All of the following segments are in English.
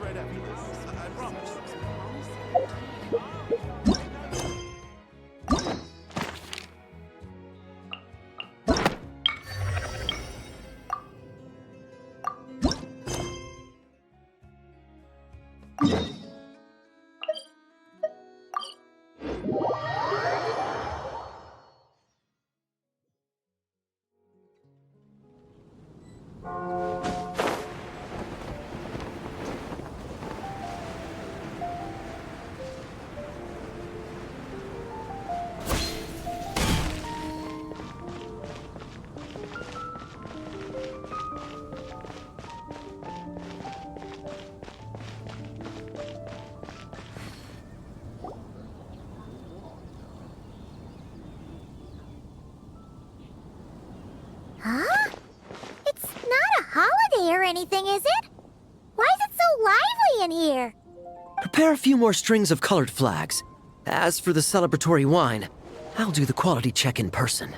right after this. I promise. Huh? It's not a holiday or anything, is it? Why is it so lively in here? Prepare a few more strings of colored flags. As for the celebratory wine, I'll do the quality check in person.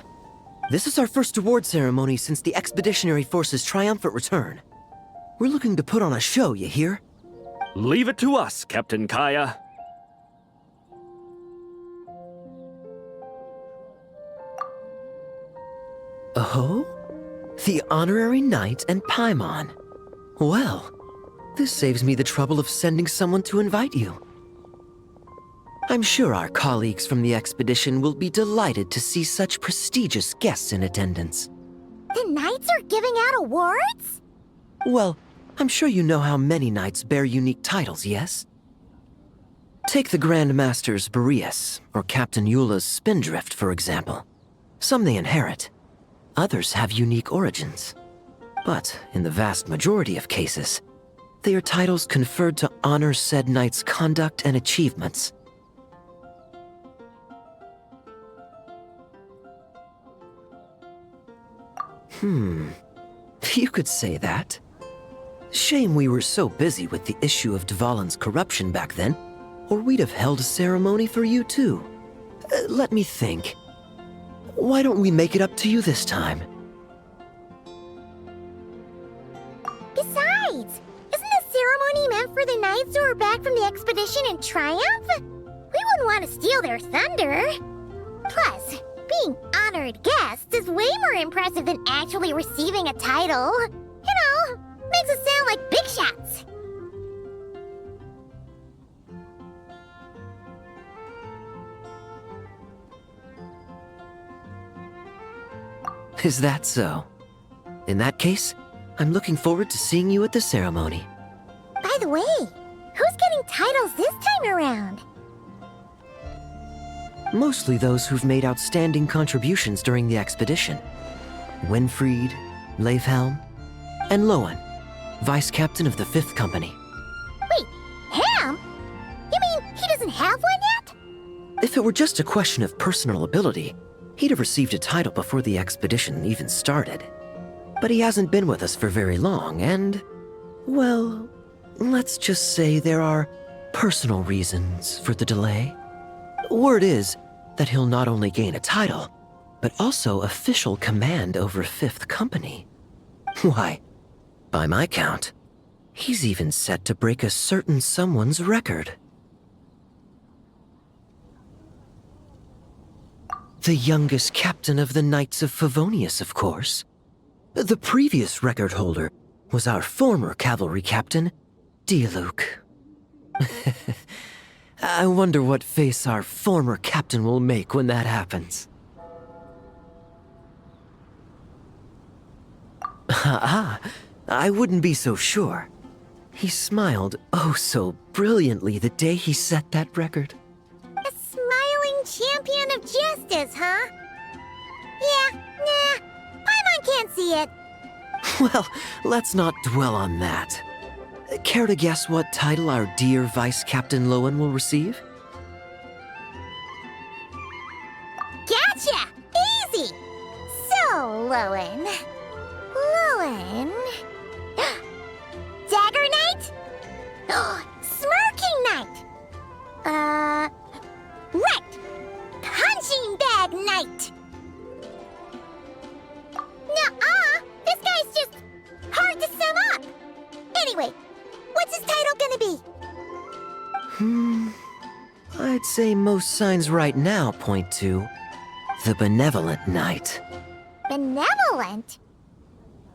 This is our first award ceremony since the Expeditionary Force's triumphant return. We're looking to put on a show, you hear? Leave it to us, Captain Kaya. Oh? The Honorary Knight and Paimon. Well, this saves me the trouble of sending someone to invite you. I'm sure our colleagues from the expedition will be delighted to see such prestigious guests in attendance. The knights are giving out awards? Well, I'm sure you know how many knights bear unique titles, yes? Take the Grand Masters Boreas or Captain Eula's Spindrift, for example. Some they inherit. Others have unique origins. But in the vast majority of cases, they are titles conferred to honor said knight's conduct and achievements. You could say that. Shame we were so busy with the issue of Dvalin's corruption back then, or we'd have held a ceremony for you too. Let me think. Why don't we make it up to you this time? Besides, isn't the ceremony meant for the knights who are back from the expedition in triumph? We wouldn't want to steal their thunder. Plus, being honored guests is way more impressive than actually receiving a title. You know, makes us sound like big shots. Is that so? In that case, I'm looking forward to seeing you at the ceremony. By the way, who's getting titles this time around? Mostly those who've made outstanding contributions during the expedition. Winfried, Leifhelm, and Lohen, Vice Captain of the 5th Company. Wait, Ham? You mean he doesn't have one yet? If it were just a question of personal ability, he'd have received a title before the expedition even started. But he hasn't been with us for very long, and, well, let's just say there are personal reasons for the delay. Word is that he'll not only gain a title, but also official command over 5th Company. Why, by my count, he's even set to break a certain someone's record. The youngest captain of the Knights of Favonius, of course. The previous record holder was our former cavalry captain, Diluc. I wonder what face our former captain will make when that happens. I wouldn't be so sure. He smiled oh so brilliantly the day he set that record. A smiling champion of justice, huh? Yeah, nah, Paimon can't see it. Well, let's not dwell on that. Care to guess what title our dear Vice Captain Lohen will receive? Gotcha! Easy! So, Lohen... Dagger Knight? Smirking Knight! Right! Punching Bag Knight! Nuh-uh! This guy's just hard to sum up! Anyway, What's his title gonna be? I'd say most signs right now point to the Benevolent Knight. Benevolent?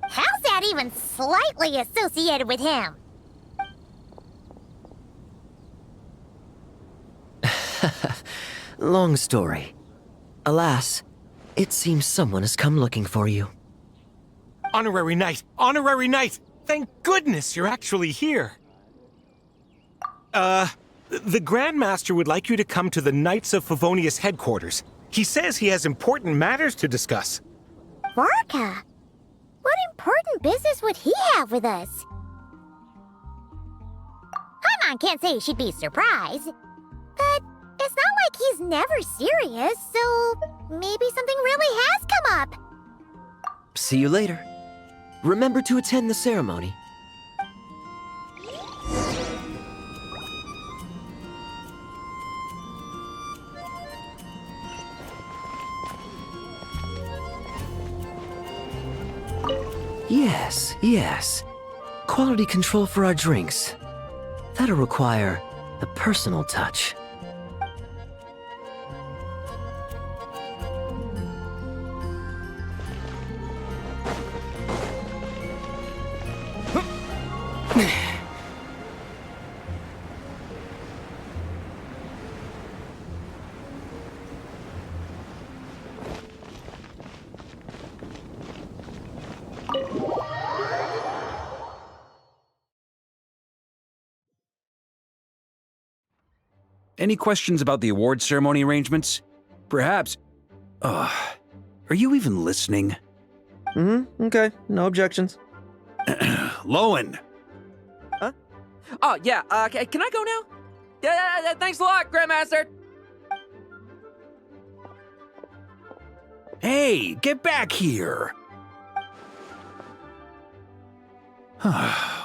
How's that even slightly associated with him? Long story. Alas, it seems someone has come looking for you. Honorary Knight! Honorary Knight! Thank goodness you're actually here! The Grandmaster would like you to come to the Knights of Favonius headquarters. He says he has important matters to discuss. Varka? What important business would he have with us? Paimon can't say she'd be surprised. But it's not like he's never serious, so maybe something really has come up. See you later. Remember to attend the ceremony. Yes. Quality control for our drinks. That'll require a personal touch. Any questions about the award ceremony arrangements? Perhaps... are you even listening? Okay. No objections. Lohen! Oh, yeah, can I go now? Yeah, thanks a lot, Grandmaster! Hey, get back here!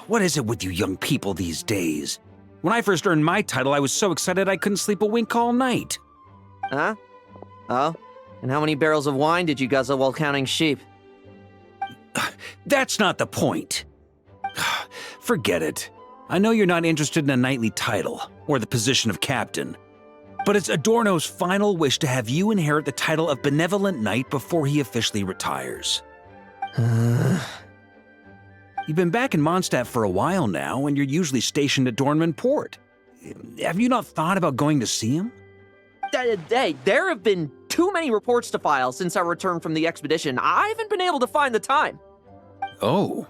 What is it with you young people these days? When I first earned my title, I was so excited I couldn't sleep a wink all night. Huh? Oh? And how many barrels of wine did you guzzle while counting sheep? That's not the point. Forget it. I know you're not interested in a knightly title, or the position of captain. But it's Adorno's final wish to have you inherit the title of Benevolent Knight before he officially retires. You've been back in Mondstadt for a while now, and you're usually stationed at Dornman Port. Have you not thought about going to see him? Hey, there have been too many reports to file since our return from the expedition. I haven't been able to find the time. Oh.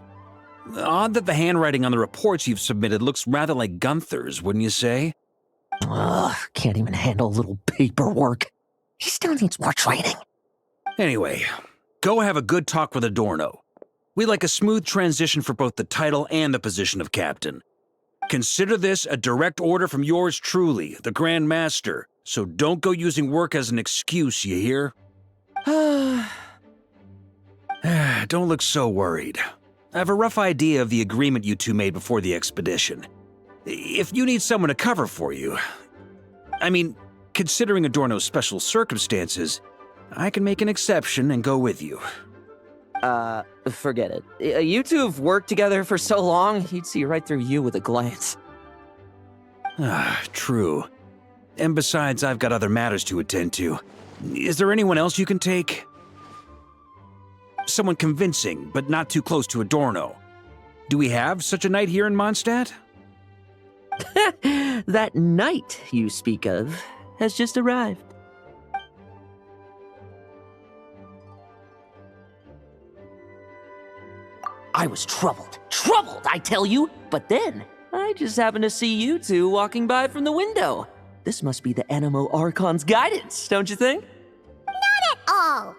Odd that the handwriting on the reports you've submitted looks rather like Gunther's, wouldn't you say? Ugh, can't even handle a little paperwork. He still needs more training. Anyway, go have a good talk with Adorno. We'd like a smooth transition for both the title and the position of captain. Consider this a direct order from yours truly, the Grand Master, so don't go using work as an excuse, you hear? Don't look so worried. I have a rough idea of the agreement you two made before the expedition. If you need someone to cover for you, I mean, considering Adorno's special circumstances, I can make an exception and go with you. Forget it. You two have worked together for so long, he'd see right through you with a glance. True. And besides, I've got other matters to attend to. Is there anyone else you can take? Someone convincing, but not too close to Adorno. Do we have such a knight here in Mondstadt? That knight you speak of has just arrived. I was troubled, I tell you, but then I just happened to see you two walking by from the window. This must be the Animo Archon's guidance, don't you think? Not at all.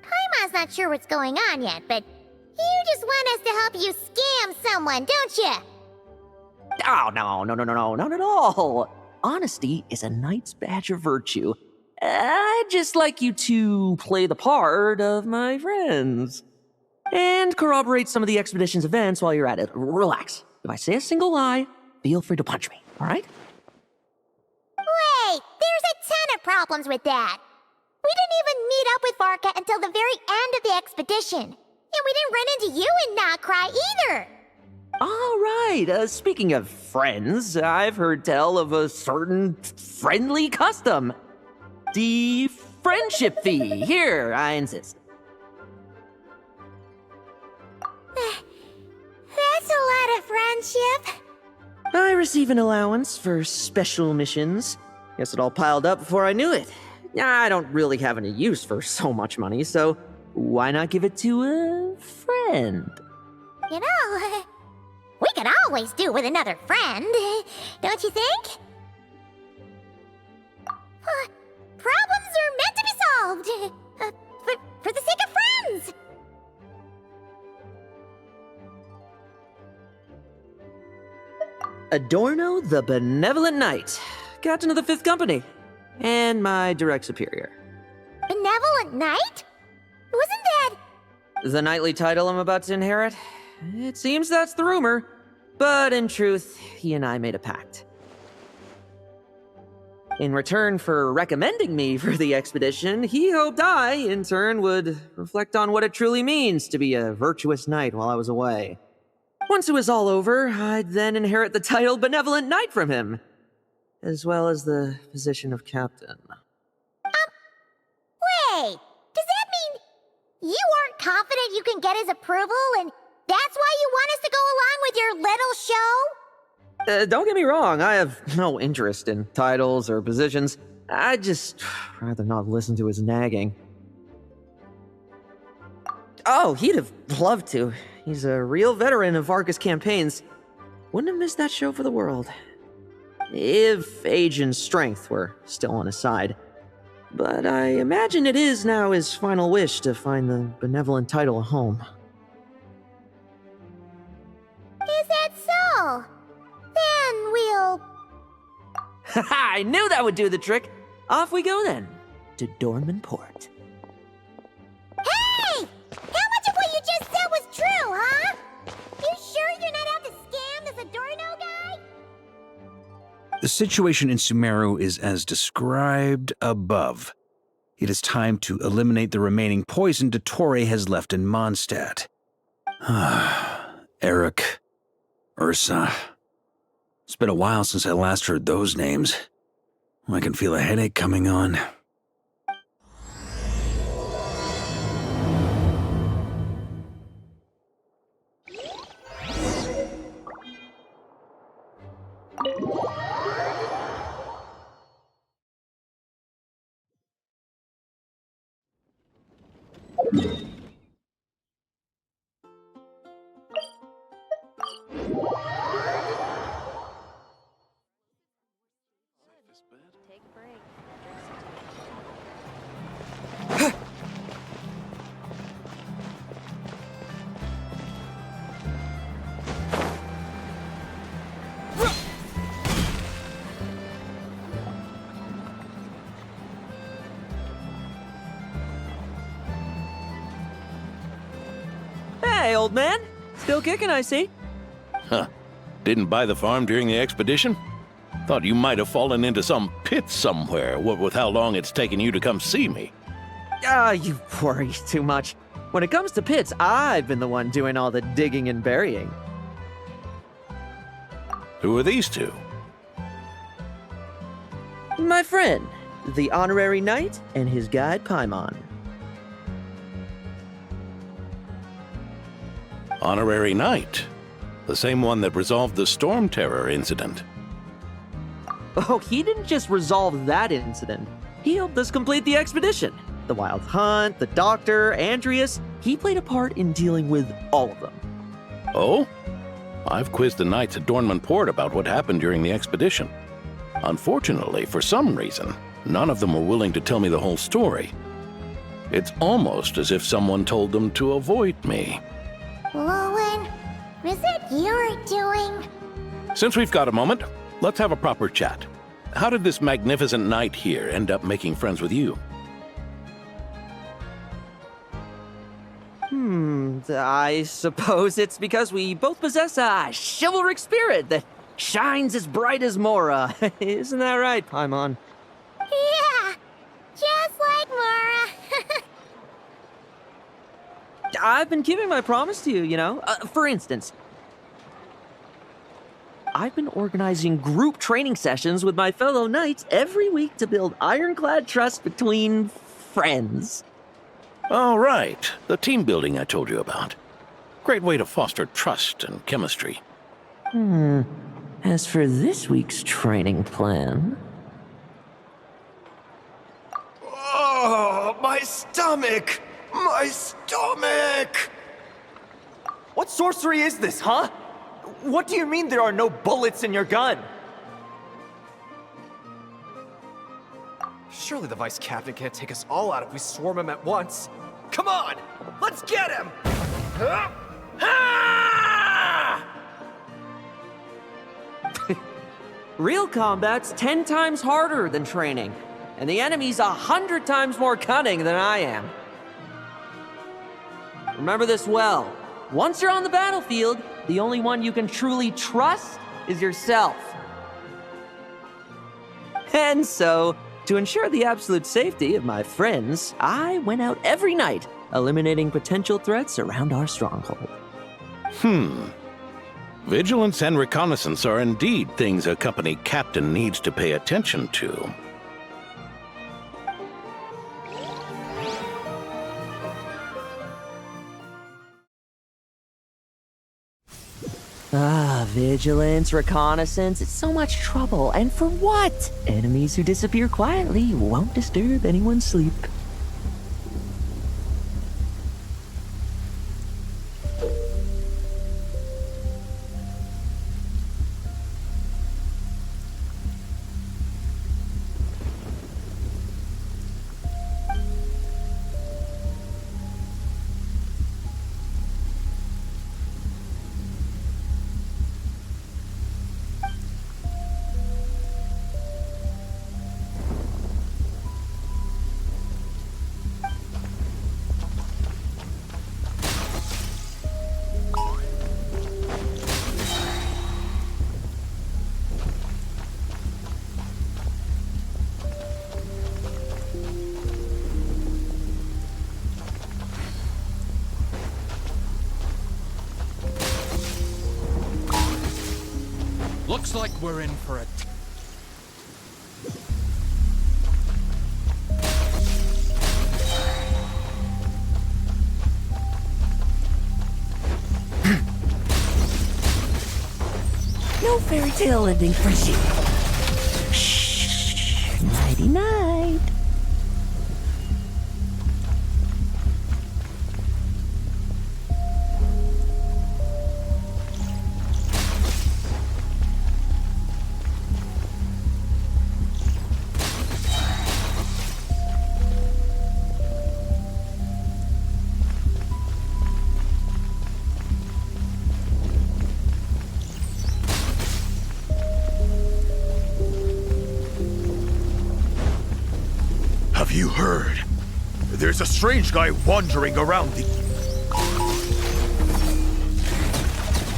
Paimon's not sure what's going on yet, but you just want us to help you scam someone, don't you? Oh, no, not at all. Honesty is a knight's badge of virtue. I'd just like you to play the part of my friends. And corroborate some of the expedition's events while you're at it. Relax. If I say a single lie, feel free to punch me, all right? Wait, there's a ton of problems with that. We didn't even meet up with Varka until the very end of the expedition. And we didn't run into you in Nokrai either. All right. Speaking of friends, I've heard tell of a certain friendly custom. The friendship fee. Here, I insist. That's a lot of friendship. I receive an allowance for special missions. Guess it all piled up before I knew it. I don't really have any use for so much money, so why not give it to a friend? You know, we could always do with another friend, don't you think? Problems are meant to be solved, for the sake of friends. Adorno the Benevolent Knight, Captain of the 5th Company, and my direct superior. Benevolent Knight? Wasn't that... The knightly title I'm about to inherit? It seems that's the rumor, but in truth, he and I made a pact. In return for recommending me for the expedition, he hoped I, in turn, would reflect on what it truly means to be a virtuous knight while I was away. Once it was all over, I'd then inherit the title Benevolent Knight from him, as well as the position of captain. Wait, does that mean you aren't confident you can get his approval, and that's why you want us to go along with your little show? Don't get me wrong, I have no interest in titles or positions. I'd just rather not listen to his nagging. Oh, he'd have loved to. He's a real veteran of Arcus campaigns. Wouldn't have missed that show for the world. If age and strength were still on his side. But I imagine it is now his final wish to find the benevolent title a home. Is that so? Then we'll... Haha, I knew that would do the trick! Off we go then, to Dornman Port. Hey! How much of what you just said was true, huh? You sure you're not out to scam this Adorno guy? The situation in Sumeru is as described above. It is time to eliminate the remaining poison Dottore has left in Mondstadt. Eric, Ursa. It's been a while since I last heard those names. I can feel a headache coming on. Hey, old man. Still kicking, I see. Huh. Didn't buy the farm during the expedition? Thought you might have fallen into some pit somewhere, what with how long it's taken you to come see me. You worry too much. When it comes to pits, I've been the one doing all the digging and burying. Who are these two? My friend, the honorary knight, and his guide Paimon. Honorary Knight. The same one that resolved the Storm Terror incident. Oh, he didn't just resolve that incident. He helped us complete the expedition. The Wild Hunt, the Doctor, Andreas. He played a part in dealing with all of them. Oh? I've quizzed the knights at Dornman Port about what happened during the expedition. Unfortunately, for some reason, none of them were willing to tell me the whole story. It's almost as if someone told them to avoid me. Lohen, is it your doing? Since we've got a moment, let's have a proper chat. How did this magnificent knight here end up making friends with you? I suppose it's because we both possess a chivalric spirit that shines as bright as Mora. Isn't that right, Paimon? Yeah, just like Mara. I've been keeping my promise to you, you know. For instance, I've been organizing group training sessions with my fellow knights every week to build ironclad trust between friends. All right, the team building I told you about. Great way to foster trust and chemistry. As for this week's training plan... Oh, my stomach! My stomach! What sorcery is this, huh? What do you mean there are no bullets in your gun? Surely the vice captain can't take us all out if we swarm him at once. Come on! Let's get him! Huh? Ah! Real combat's 10 times harder than training, and the enemy's 100 times more cunning than I am. Remember this well. Once you're on the battlefield, the only one you can truly trust is yourself. And so, to ensure the absolute safety of my friends, I went out every night, eliminating potential threats around our stronghold. Vigilance and reconnaissance are indeed things a company captain needs to pay attention to. Vigilance, reconnaissance, it's so much trouble. And for what? Enemies who disappear quietly won't disturb anyone's sleep. Looks like we're in for it. No fairy tale ending for you. Shh. Nighty night. Have you heard? There's a strange guy wandering around the...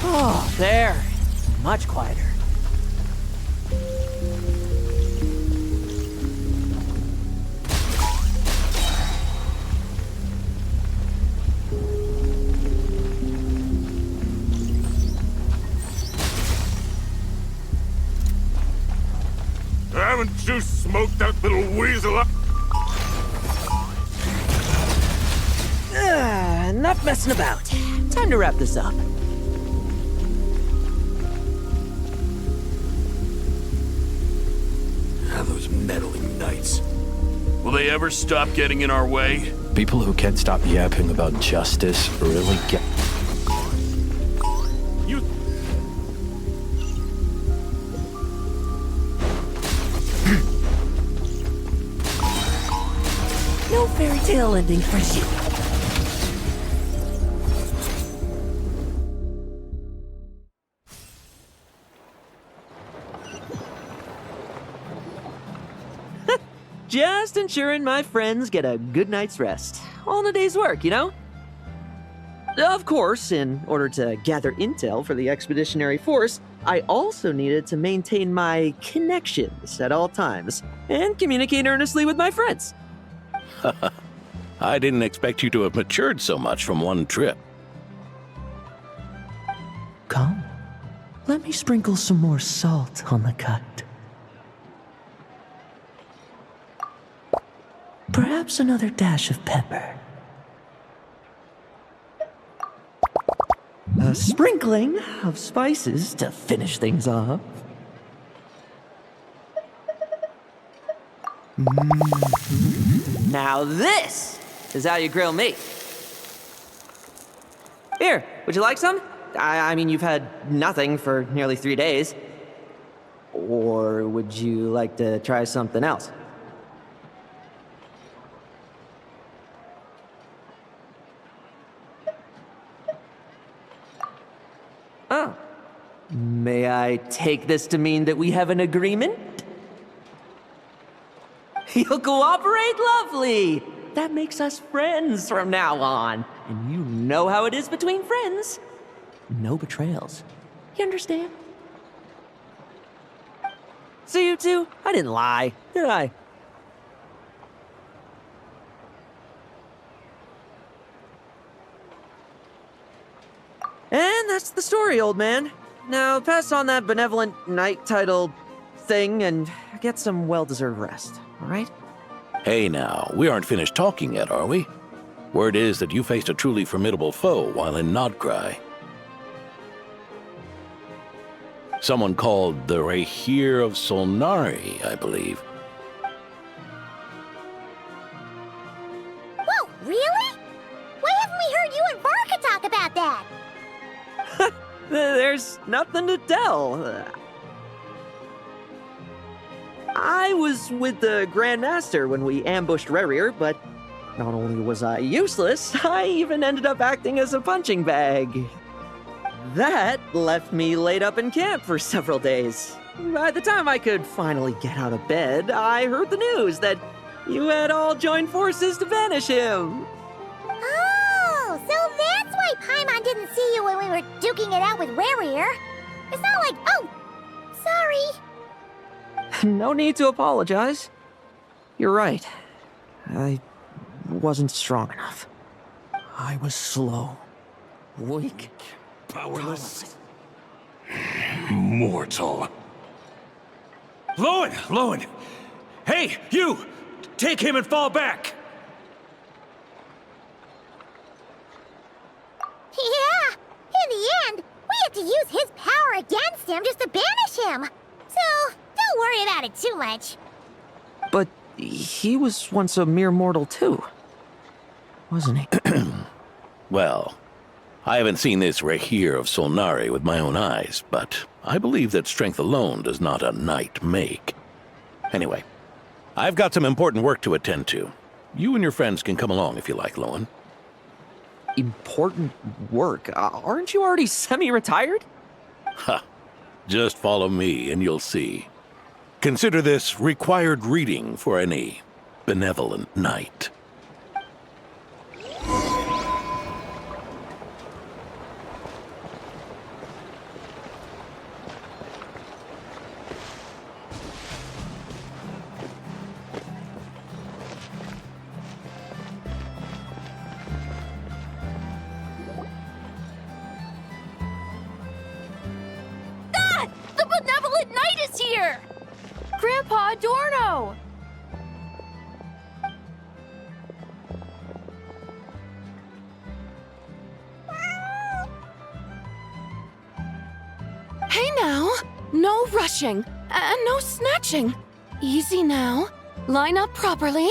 Oh, there. Much quieter. Haven't you smoked that little weasel up? Enough messing about. Time to wrap this up. Those meddling knights. Will they ever stop getting in our way? People who can't stop yapping about justice really get... You... No fairy tale ending for you. Just ensuring my friends get a good night's rest. All in a day's work, you know? Of course, in order to gather intel for the expeditionary force, I also needed to maintain my connections at all times and communicate earnestly with my friends. I didn't expect you to have matured so much from one trip. Come, Let me sprinkle some more salt on the cut. Perhaps another dash of pepper. A sprinkling of spices to finish things off. Now this is how you grill meat. Here, would you like some? I mean, you've had nothing for nearly 3 days. Or would you like to try something else? Oh. May I take this to mean that we have an agreement? You'll cooperate? Lovely! That makes us friends from now on. And you know how it is between friends. No betrayals. You understand? So you two, I didn't lie, did I? And that's the story, old man. Now pass on that benevolent knight title thing and get some well-deserved rest, all right? Hey now, we aren't finished talking yet, are we? Word is that you faced a truly formidable foe while in Nodcry. Someone called the Hz of Solnari, I believe. Whoa, really? Why haven't we heard you and Varka talk about that? There's nothing to tell. I was with the Grand Master when we ambushed Rerir, but not only was I useless, I even ended up acting as a punching bag. That left me laid up in camp for several days. By the time I could finally get out of bed, I heard the news that you had all joined forces to banish him. Oh, so that's why Paimon didn't see you when we were duking it out with Rerir. It's not like, oh, sorry. No need to apologize. You're right. I wasn't strong enough. I was slow, weak, Powerless. Mortal. Lohen! Hey, you! Take him and fall back! Yeah, in the end, we had to use his power against him just to banish him. So, don't worry about it too much. But he was once a mere mortal too, wasn't he? Well, I haven't seen this Hz of Solnari with my own eyes, but I believe that strength alone does not a knight make. Anyway, I've got some important work to attend to. You and your friends can come along if you like, Lohen. Important work? Aren't you already semi-retired? Ha! Just follow me and you'll see. Consider this required reading for any benevolent knight. The benevolent knight is here! Grandpa Adorno! Hey now, no rushing, and no snatching. Easy now, line up properly.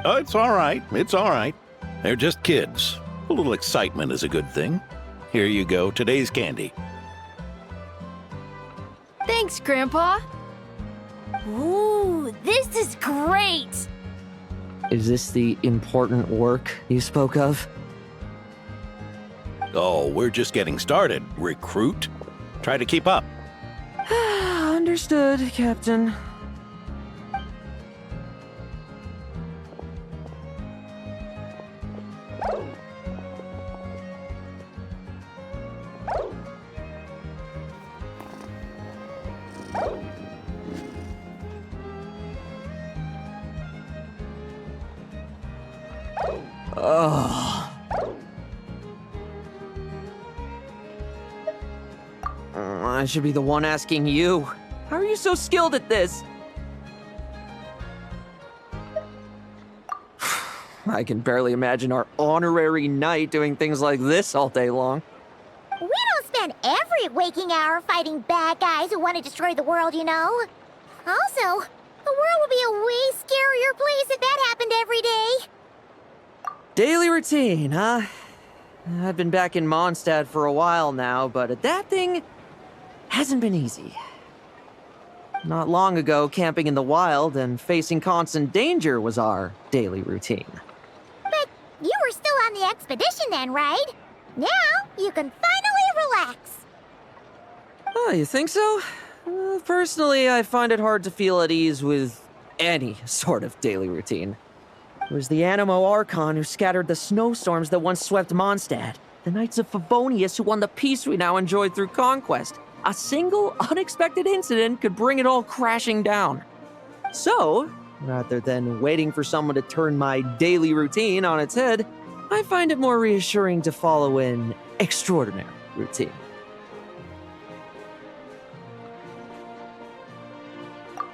Oh, it's all right. It's all right. They're just kids. A little excitement is a good thing. Here you go, today's candy. Thanks, Grandpa. Ooh, this is great! Is this the important work you spoke of? Oh, we're just getting started, recruit. Try to keep up. Understood, Captain. I should be the one asking you. How are you so skilled at this? I can barely imagine our honorary knight doing things like this all day long. We don't spend every waking hour fighting bad guys who want to destroy the world, you know. Also, the world would be a way scarier place if that happened every day. Daily routine, huh? I've been back in Mondstadt for a while now, but adapting hasn't been easy. Not long ago, camping in the wild and facing constant danger was our daily routine. But you were still on the expedition then, right? Now you can finally relax. Oh, you think so? Personally, I find it hard to feel at ease with any sort of daily routine. It was the Animo Archon who scattered the snowstorms that once swept Mondstadt. The Knights of Favonius who won the peace we now enjoy through conquest. A single unexpected incident could bring it all crashing down. So, rather than waiting for someone to turn my daily routine on its head, I find it more reassuring to follow an extraordinary routine.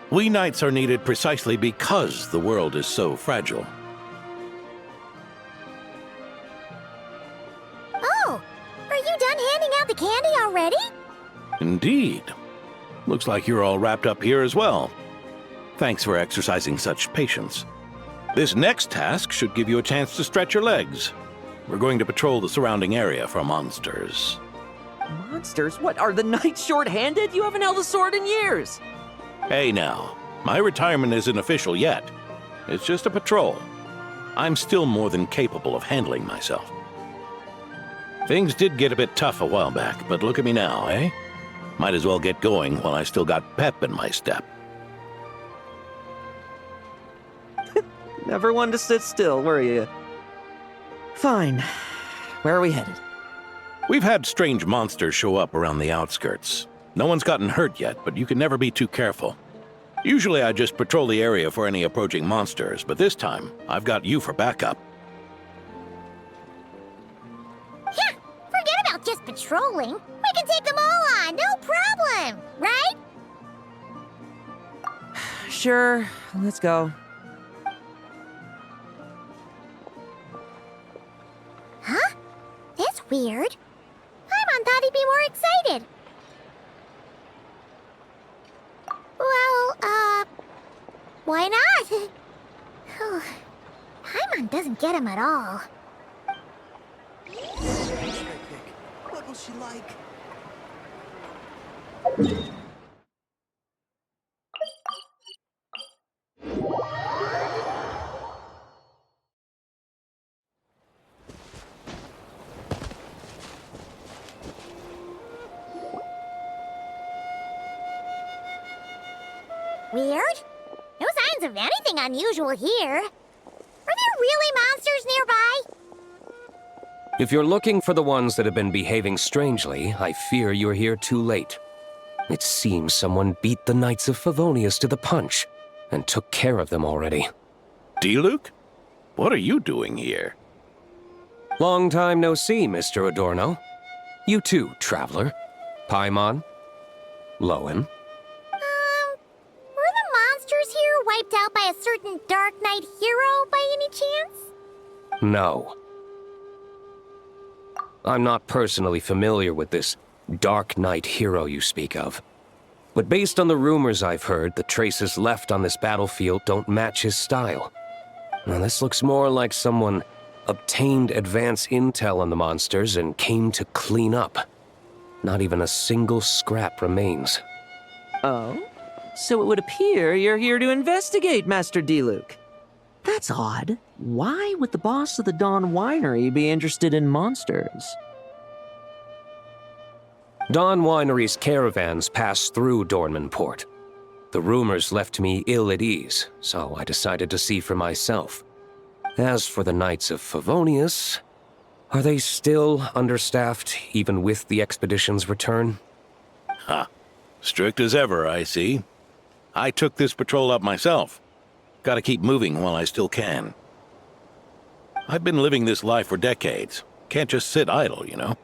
We knights are needed precisely because the world is so fragile. Oh, are you done handing out the candy already? Indeed. Looks like you're all wrapped up here as well. Thanks for exercising such patience. This next task should give you a chance to stretch your legs. We're going to patrol the surrounding area for monsters. Monsters? What, are the knights short-handed? You haven't held a sword in years! Hey now, my retirement isn't official yet. It's just a patrol. I'm still more than capable of handling myself. Things did get a bit tough a while back, but look at me now, eh? Might as well get going while I still got pep in my step. Never one to sit still, were you? Fine. Where are we headed? We've had strange monsters show up around the outskirts. No one's gotten hurt yet, but you can never be too careful. Usually I just patrol the area for any approaching monsters, but this time I've got you for backup. Yeah, forget about just patrolling. We can take them all on, no problem, right? Sure, let's go. Huh? That's weird. Paimon thought he'd be more excited. Well, why not? Paimon doesn't get him at all. What was she like? Weird? No signs of anything unusual here. Are there really monsters nearby? If you're looking for the ones that have been behaving strangely, I fear you're here too late. It seems someone beat the Knights of Favonius to the punch and took care of them already. D-Luke? What are you doing here? Long time no see, Mr. Adorno. You too, traveler. Paimon? Lohen? Were the monsters here wiped out by a certain Dark Knight hero by any chance? No. I'm not personally familiar with this Dark Knight hero you speak of. But based on the rumors I've heard, the traces left on this battlefield don't match his style. Now this looks more like someone obtained advance intel on the monsters and came to clean up. Not even a single scrap remains. Oh? So it would appear you're here to investigate, Master D-Luke. That's odd. Why would the boss of the Dawn Winery be interested in monsters? Dawn Winery's caravans pass through Dornmanport. The rumors left me ill at ease, so I decided to see for myself. As for the Knights of Favonius, are they still understaffed, even with the expedition's return? Ha. Strict as ever, I see. I took this patrol up myself. Gotta keep moving while I still can. I've been living this life for decades. Can't just sit idle, you know?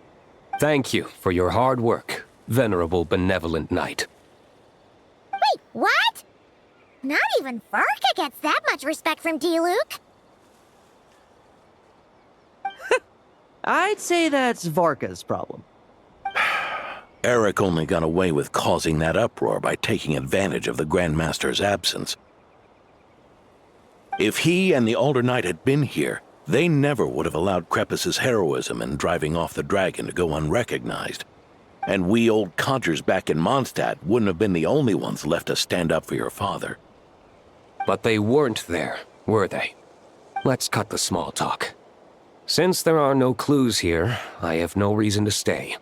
Thank you for your hard work. venerable, benevolent knight. Wait, what? Not even Varka gets that much respect from D-Luke. I'd say that's Varka's problem. Eric only got away with causing that uproar by taking advantage of the Grandmaster's absence. If he and the Alder Knight had been here, they never would have allowed Krepus's heroism in driving off the dragon to go unrecognized. And we old codgers back in Mondstadt wouldn't have been the only ones left to stand up for your father. But they weren't there, were they? Let's cut the small talk. Since there are no clues here, I have no reason to stay.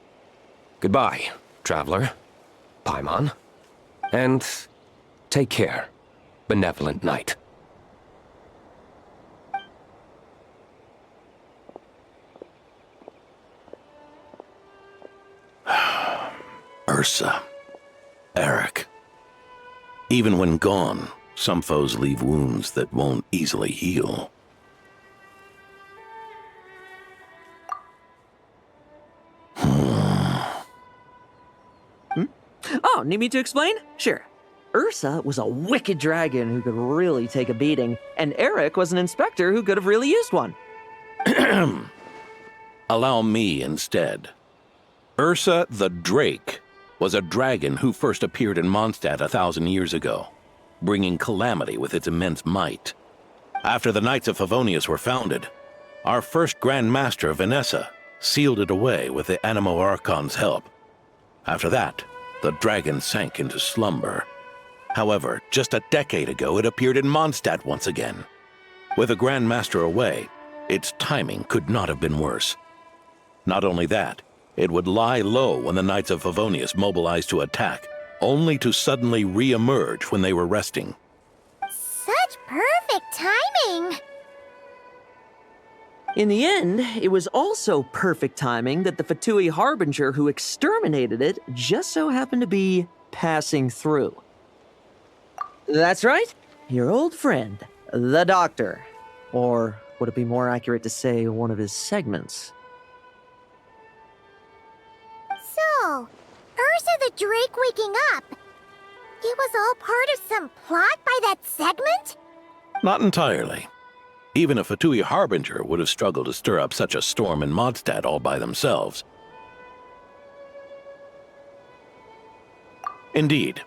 Goodbye, traveler, Paimon, and take care, benevolent knight. Ursa. Eric. Even when gone, some foes leave wounds that won't easily heal. Oh, need me to explain? Sure. Ursa was a wicked dragon who could really take a beating, and Eric was an inspector who could have really used one. Allow me instead. Ursa the Drake was a dragon who first appeared in Mondstadt 1,000 years ago, bringing calamity with its immense might. After the Knights of Favonius were founded, our first Grand Master, Vanessa, sealed it away with the Animo Archon's help. After that, the dragon sank into slumber. However, just a decade ago, it appeared in Mondstadt once again. With the Grand Master away, its timing could not have been worse. Not only that, it would lie low when the Knights of Favonius mobilized to attack, only to suddenly re-emerge when they were resting. Such perfect timing! In the end, it was also perfect timing that the Fatui Harbinger who exterminated it just so happened to be passing through. That's right, your old friend, the Doctor. Or would it be more accurate to say one of his segments? So, Ursa the Drake waking up. It was all part of some plot by that segment? Not entirely. Even a Fatui Harbinger would have struggled to stir up such a storm in Mondstadt all by themselves. Indeed,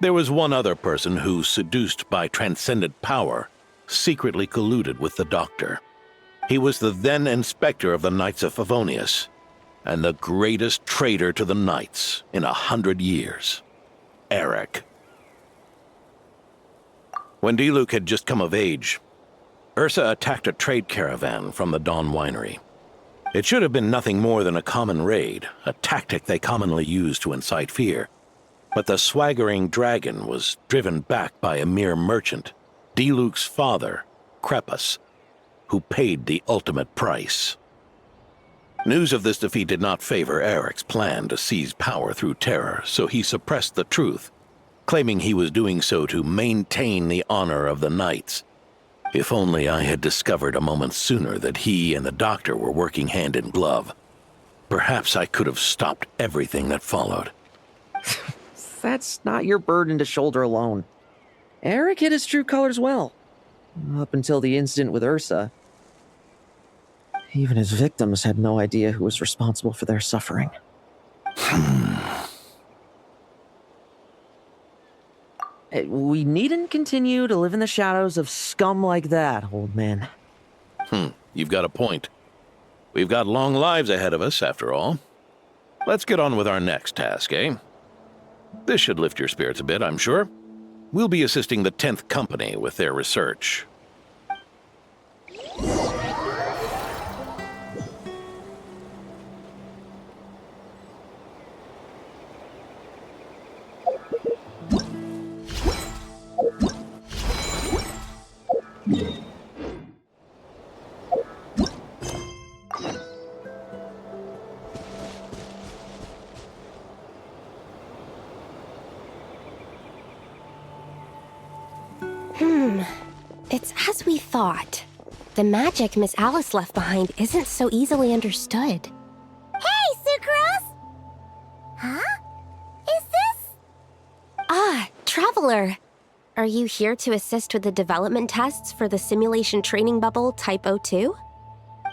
there was one other person who, seduced by transcendent power, secretly colluded with the Doctor. He was the then Inspector of the Knights of Favonius, and the greatest traitor to the Knights in 100 years. Eric. When D-Luke had just come of age, Ursa attacked a trade caravan from the Dawn Winery. It should have been nothing more than a common raid, a tactic they commonly use to incite fear. But the swaggering dragon was driven back by a mere merchant, D-Luke's father, Krepus, who paid the ultimate price. News of this defeat did not favor Eric's plan to seize power through terror, so he suppressed the truth, claiming he was doing so to maintain the honor of the Knights. If only I had discovered a moment sooner that he and the Doctor were working hand in glove. Perhaps I could have stopped everything that followed. That's not your burden to shoulder alone. Eric hid his true colors well. Up until the incident with Ursa. Even his victims had no idea who was responsible for their suffering. We needn't continue to live in the shadows of scum like that, old man. You've got a point. We've got long lives ahead of us, after all. Let's get on with our next task, eh? This should lift your spirits a bit, I'm sure. We'll be assisting the 10th Company with their research. It's as we thought. The magic Miss Alice left behind isn't so easily understood. Hey, Sucrose! Huh? Traveler! Are you here to assist with the development tests for the simulation training bubble Type 02?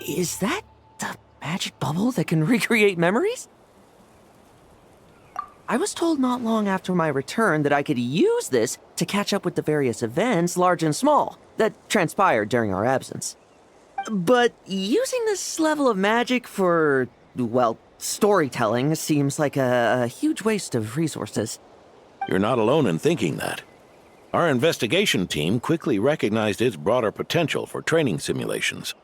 Is that the magic bubble that can recreate memories? I was told not long after my return that I could use this to catch up with the various events, large and small, that transpired during our absence. But using this level of magic for, well, storytelling seems like a huge waste of resources. You're not alone in thinking that. Our investigation team quickly recognized its broader potential for training simulations.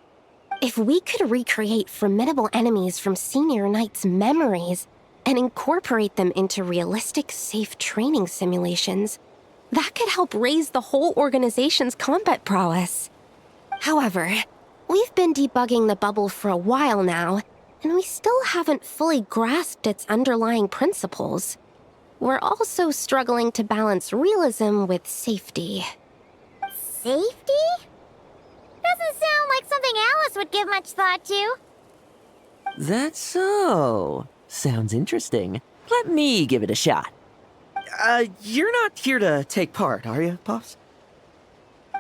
If we could recreate formidable enemies from Senior Knight's memories and incorporate them into realistic, safe training simulations, that could help raise the whole organization's combat prowess. However, we've been debugging the bubble for a while now, and we still haven't fully grasped its underlying principles. We're also struggling to balance realism with safety. Safety? Doesn't sound like something Alice would give much thought to. That's so. Sounds interesting. Let me give it a shot. You're not here to take part, are you, Pops?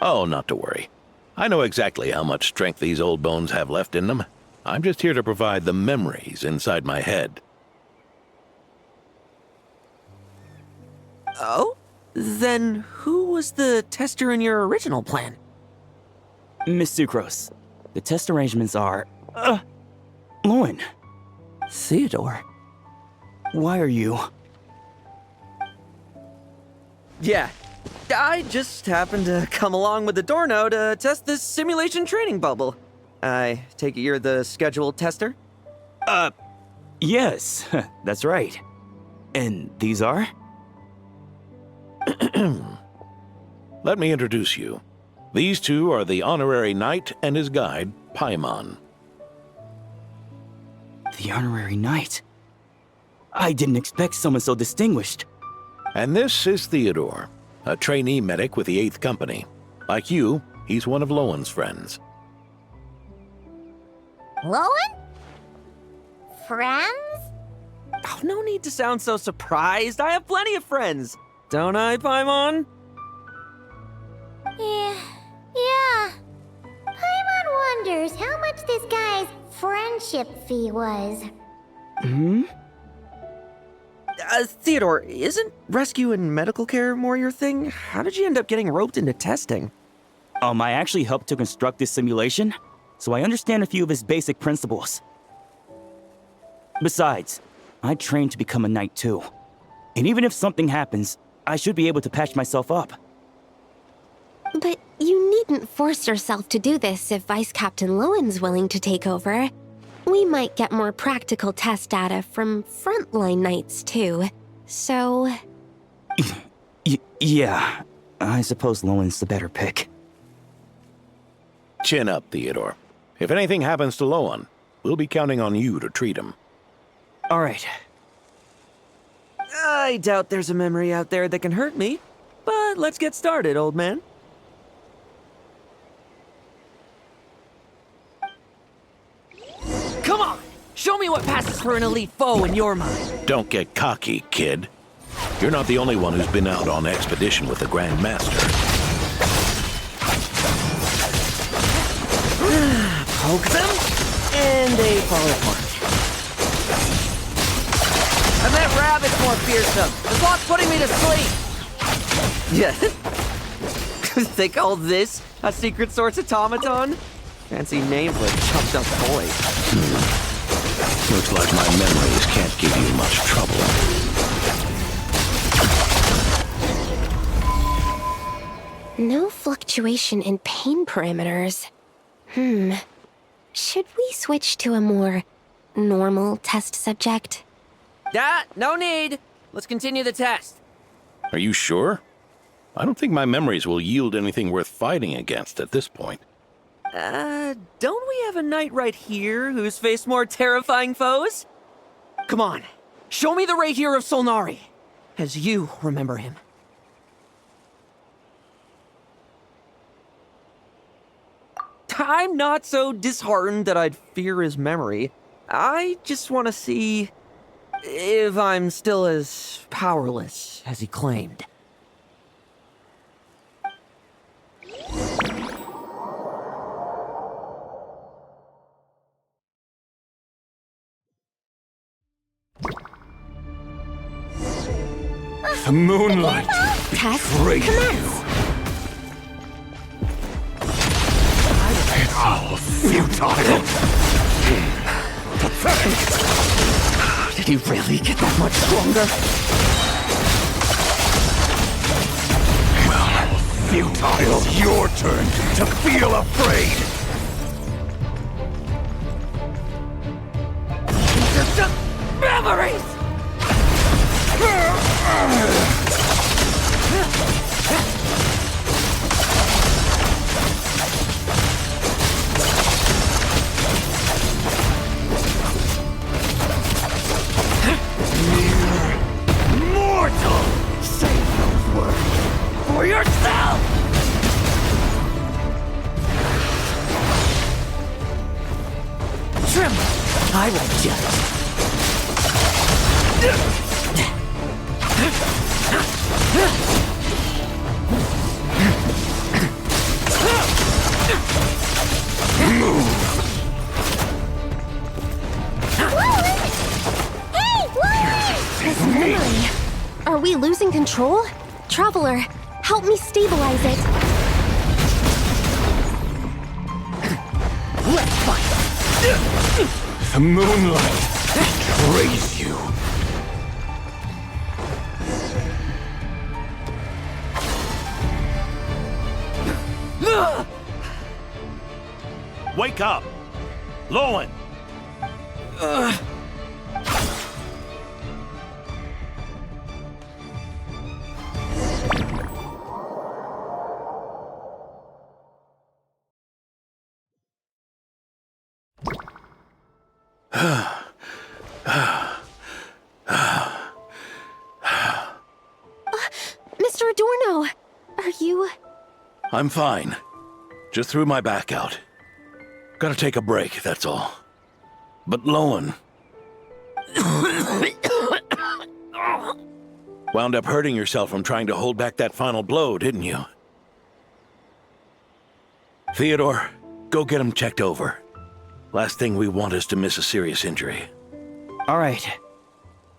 Oh, not to worry. I know exactly how much strength these old bones have left in them. I'm just here to provide the memories inside my head. Oh? Then who was the tester in your original plan? Miss Sucrose, the test arrangements are... Lohen. Theodore. Why are you... Yeah, I just happened to come along with the Dorno to test this simulation training bubble. I take it you're the scheduled tester? Yes, that's right. And these are? Let me introduce you. These two are the honorary knight and his guide, Paimon. The honorary knight? I didn't expect someone so distinguished. And this is Theodore, a trainee medic with the 8th Company. Like you, he's one of Lohen's friends. Lohen? Friends? Oh, no need to sound so surprised. I have plenty of friends. Don't I, Paimon? Yeah. Paimon wonders how much this guy's friendship fee was. Theodore, isn't rescue and medical care more your thing? How did you end up getting roped into testing? I actually helped to construct this simulation, so I understand a few of its basic principles. Besides, I trained to become a knight too. And even if something happens, I should be able to patch myself up. But you needn't force yourself to do this if Vice Captain Lohen's willing to take over. We might get more practical test data from frontline knights too, so... Yeah, I suppose Lohen's the better pick. Chin up, Theodore. If anything happens to Lohen, we'll be counting on you to treat him. All right. I doubt there's a memory out there that can hurt me, but let's get started, old man. Come on! Show me what passes for an elite foe in your mind. Don't get cocky, kid. You're not the only one who's been out on expedition with the Grand Master. Poke them, and they fall apart. I bet rabbit's more fearsome. The clock's putting me to sleep. Yeah. They call this a secret source automaton? Fancy name for a chucked up toy. Looks like my memories can't give you much trouble. No fluctuation in pain parameters. Should we switch to a more normal test subject? No need. Let's continue the test. Are you sure? I don't think my memories will yield anything worth fighting against at this point. Don't we have a knight right here who's faced more terrifying foes? Come on, show me the Rapier of Solnari, as you remember him. I'm not so disheartened that I'd fear his memory. I just want to see if I'm still as powerless as he claimed. The moonlight Test betrays commence. you. It's all futile. Pathetic. Did he really get that much stronger? Well, futile. It's your turn to feel afraid. These are just memories! Mortal! Save those words for yourself! Trim! I won't just... This memory. Are we losing control? Traveler, help me stabilize it. Let's fight! The moonlight betrays you. Wake up! Lohen! Mr. Adorno, are you... I'm fine. Just threw my back out. Gotta take a break, that's all. But Lohen... wound up hurting yourself from trying to hold back that final blow, didn't you? Theodore, go get him checked over. Last thing we want is to miss a serious injury. All right.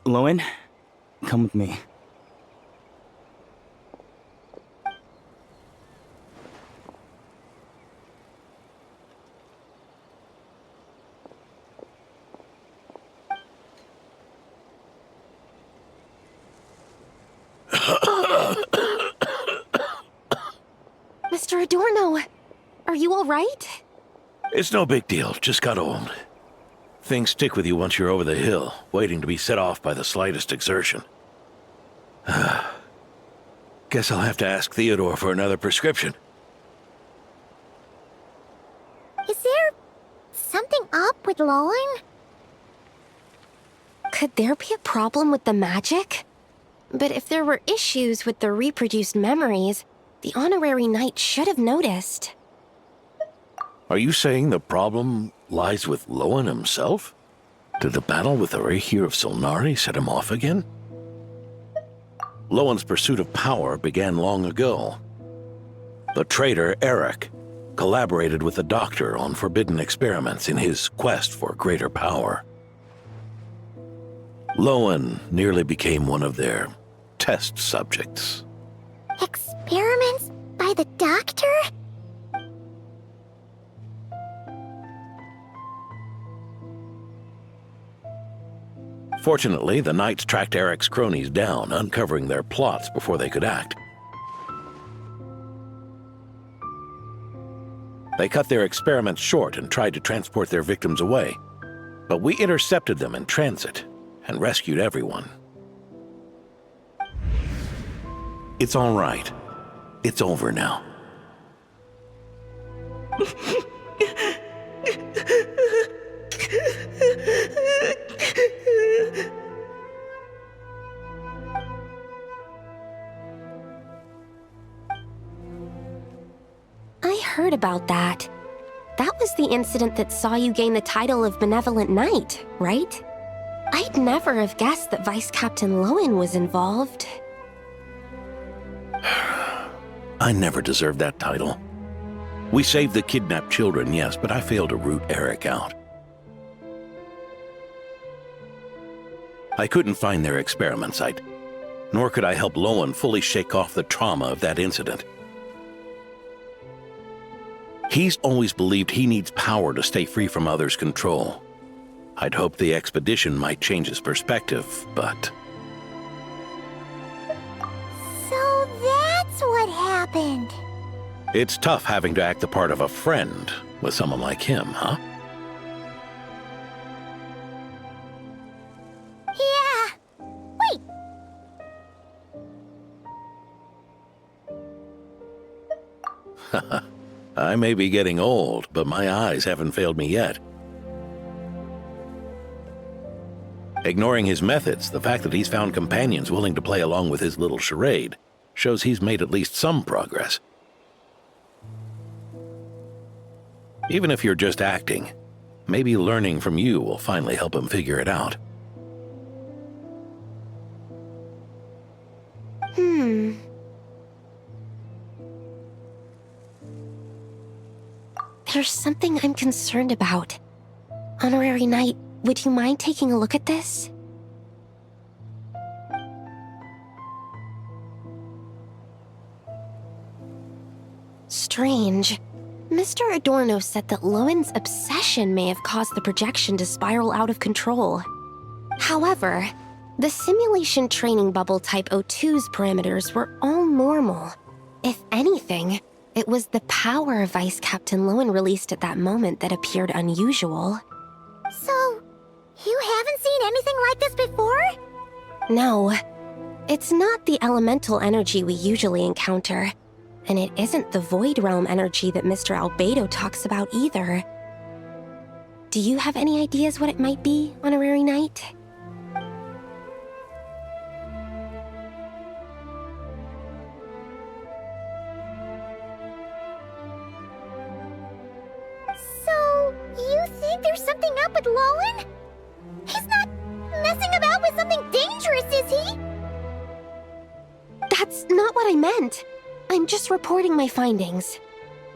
Lohen, come with me. Mr. Adorno, are you all right? It's no big deal, just got old. Things stick with you once you're over the hill, waiting to be set off by the slightest exertion. Guess I'll have to ask Theodore for another prescription. Is there something up with Lohen? Could there be a problem with the magic? But if there were issues with the reproduced memories, the honorary knight should have noticed. Are you saying the problem lies with Lohen himself? Did the battle with the Rahir of Solnari set him off again? Lohen's pursuit of power began long ago. The traitor, Eric, collaborated with the Doctor on forbidden experiments in his quest for greater power. Lohen nearly became one of their test subjects. Experiments by the Doctor? Fortunately, the Knights tracked Eric's cronies down, uncovering their plots before they could act. They cut their experiments short and tried to transport their victims away. But we intercepted them in transit and rescued everyone. It's all right. It's over now. I heard about that. That was the incident that saw you gain the title of Benevolent Knight, right? I'd never have guessed that Vice Captain Lohen was involved. I never deserved that title. We saved the kidnapped children, yes, but I failed to root Eric out. I couldn't find their experiment site. nor could I help Lohen fully shake off the trauma of that incident. He's always believed he needs power to stay free from others' control. I'd hoped the expedition might change his perspective, but... So that's what happened. It's tough having to act the part of a friend with someone like him, huh? Yeah. Wait. I may be getting old, but my eyes haven't failed me yet. Ignoring his methods, the fact that he's found companions willing to play along with his little charade shows he's made at least some progress. Even if you're just acting, maybe learning from you will finally help him figure it out. There's something I'm concerned about. Honorary Knight, would you mind taking a look at this? Strange. Mr. Adorno said that Lohen's obsession may have caused the projection to spiral out of control. However, the simulation training bubble Type 02's parameters were all normal. If anything, it was the power Vice Captain Lohen released at that moment that appeared unusual. So, you haven't seen anything like this before? No. It's not the elemental energy we usually encounter. And it isn't the Void Realm energy that Mr. Albedo talks about either. Do you have any ideas what it might be, Honorary Knight? So, you think there's something up with Lohen? He's not messing about with something dangerous, is he? That's not what I meant. I'm just reporting my findings.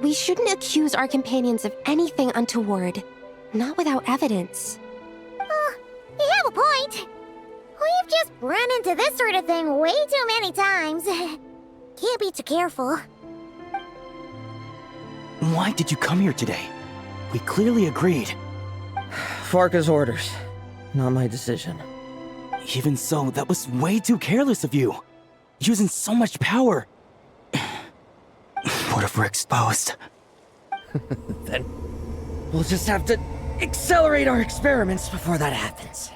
We shouldn't accuse our companions of anything untoward, not without evidence. You have a point. We've just run into this sort of thing way too many times. Can't be too careful. Why did you come here today? We clearly agreed. Farka's orders, not my decision. Even so, that was way too careless of you. Using so much power. What if we're exposed? Then we'll just have to accelerate our experiments before that happens.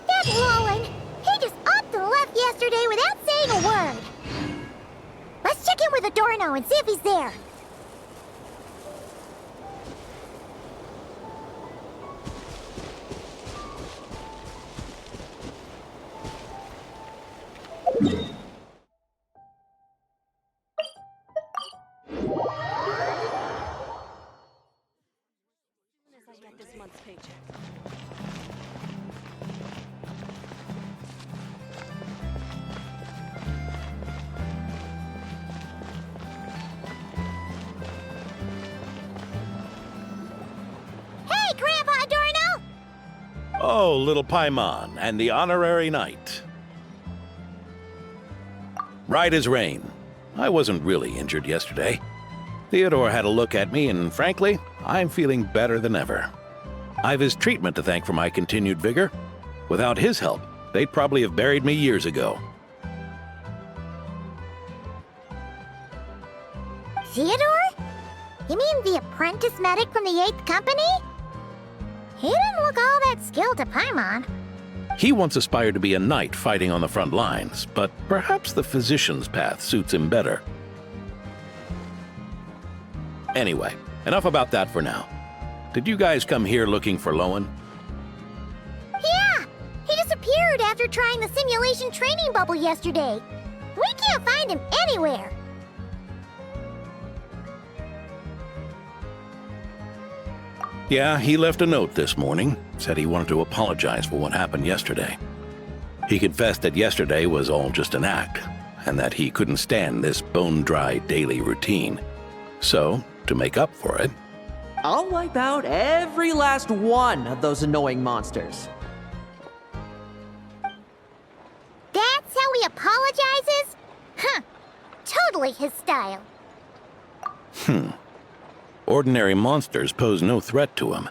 That Lohen! He just upped and left yesterday without saying a word. Let's check in with Adorno and see if he's there. Hey, Grandpa Adorno! Oh, little Paimon and the Honorary Knight. Right as rain. I wasn't really injured yesterday. Theodore had a look at me, and frankly, I'm feeling better than ever. I've his treatment to thank for my continued vigor. Without his help, they'd probably have buried me years ago. Theodore? You mean the apprentice medic from the 8th Company? He didn't look all that skilled to Paimon. He once aspired to be a knight fighting on the front lines, but perhaps the physician's path suits him better. Anyway, enough about that for now. Did you guys come here looking for Lohen? Yeah! He disappeared after trying the simulation training bubble yesterday. We can't find him anywhere. Yeah, he left a note this morning. Said he wanted to apologize for what happened yesterday. He confessed that yesterday was all just an act, and that he couldn't stand this bone-dry daily routine. So, to make up for it, I'll wipe out every last one of those annoying monsters. That's how he apologizes? Huh. Totally his style. ordinary monsters pose no threat to him.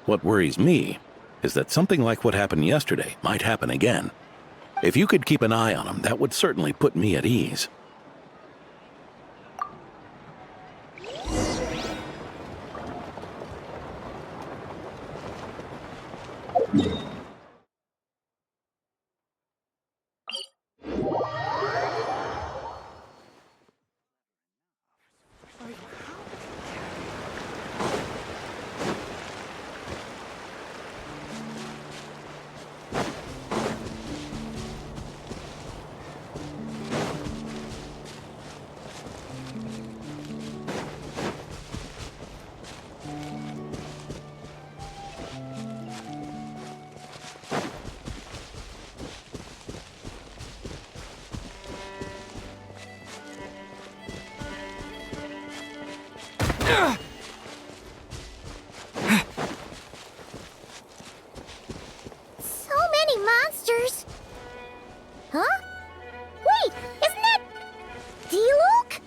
What worries me is that something like what happened yesterday might happen again. If you could keep an eye on him, that would certainly put me at ease. So many monsters. Huh? Wait, isn't that D-Luke?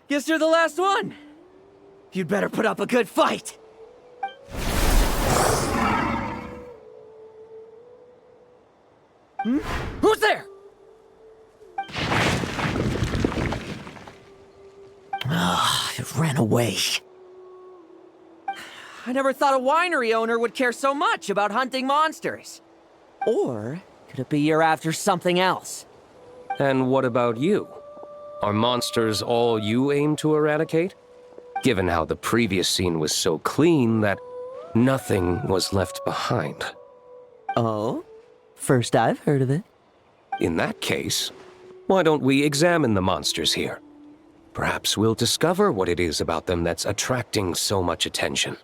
Guess you're the last one. You'd better put up a good fight. Who's there? It ran away. I never thought a winery owner would care so much about hunting monsters. Or could it be you're after something else? And what about you? Are monsters all you aim to eradicate? Given how the previous scene was so clean that nothing was left behind. Oh? First I've heard of it. In that case, why don't we examine the monsters here? Perhaps we'll discover what it is about them that's attracting so much attention.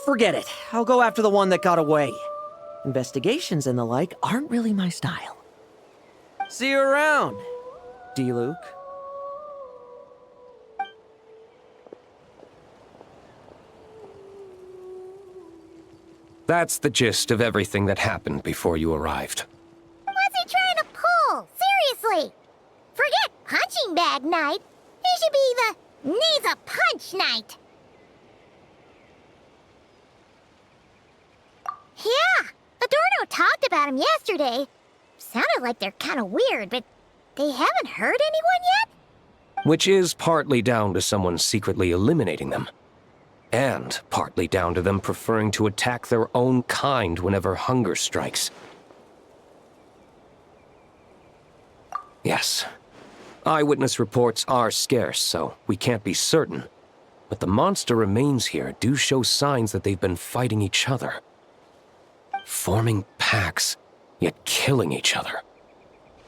Forget it. I'll go after the one that got away. Investigations and the like aren't really my style. See you around, D-Luke. That's the gist of everything that happened before you arrived. What's he trying to pull? Seriously! Forget punching bag night. It should be the needs a punch night. Yeah, Adorno talked about him yesterday. Sounded like they're kind of weird, but they haven't hurt anyone yet? Which is partly down to someone secretly eliminating them. And partly down to them preferring to attack their own kind whenever hunger strikes. Yes. Eyewitness reports are scarce, so we can't be certain. But the monster remains here do show signs that they've been fighting each other. Forming packs, yet killing each other.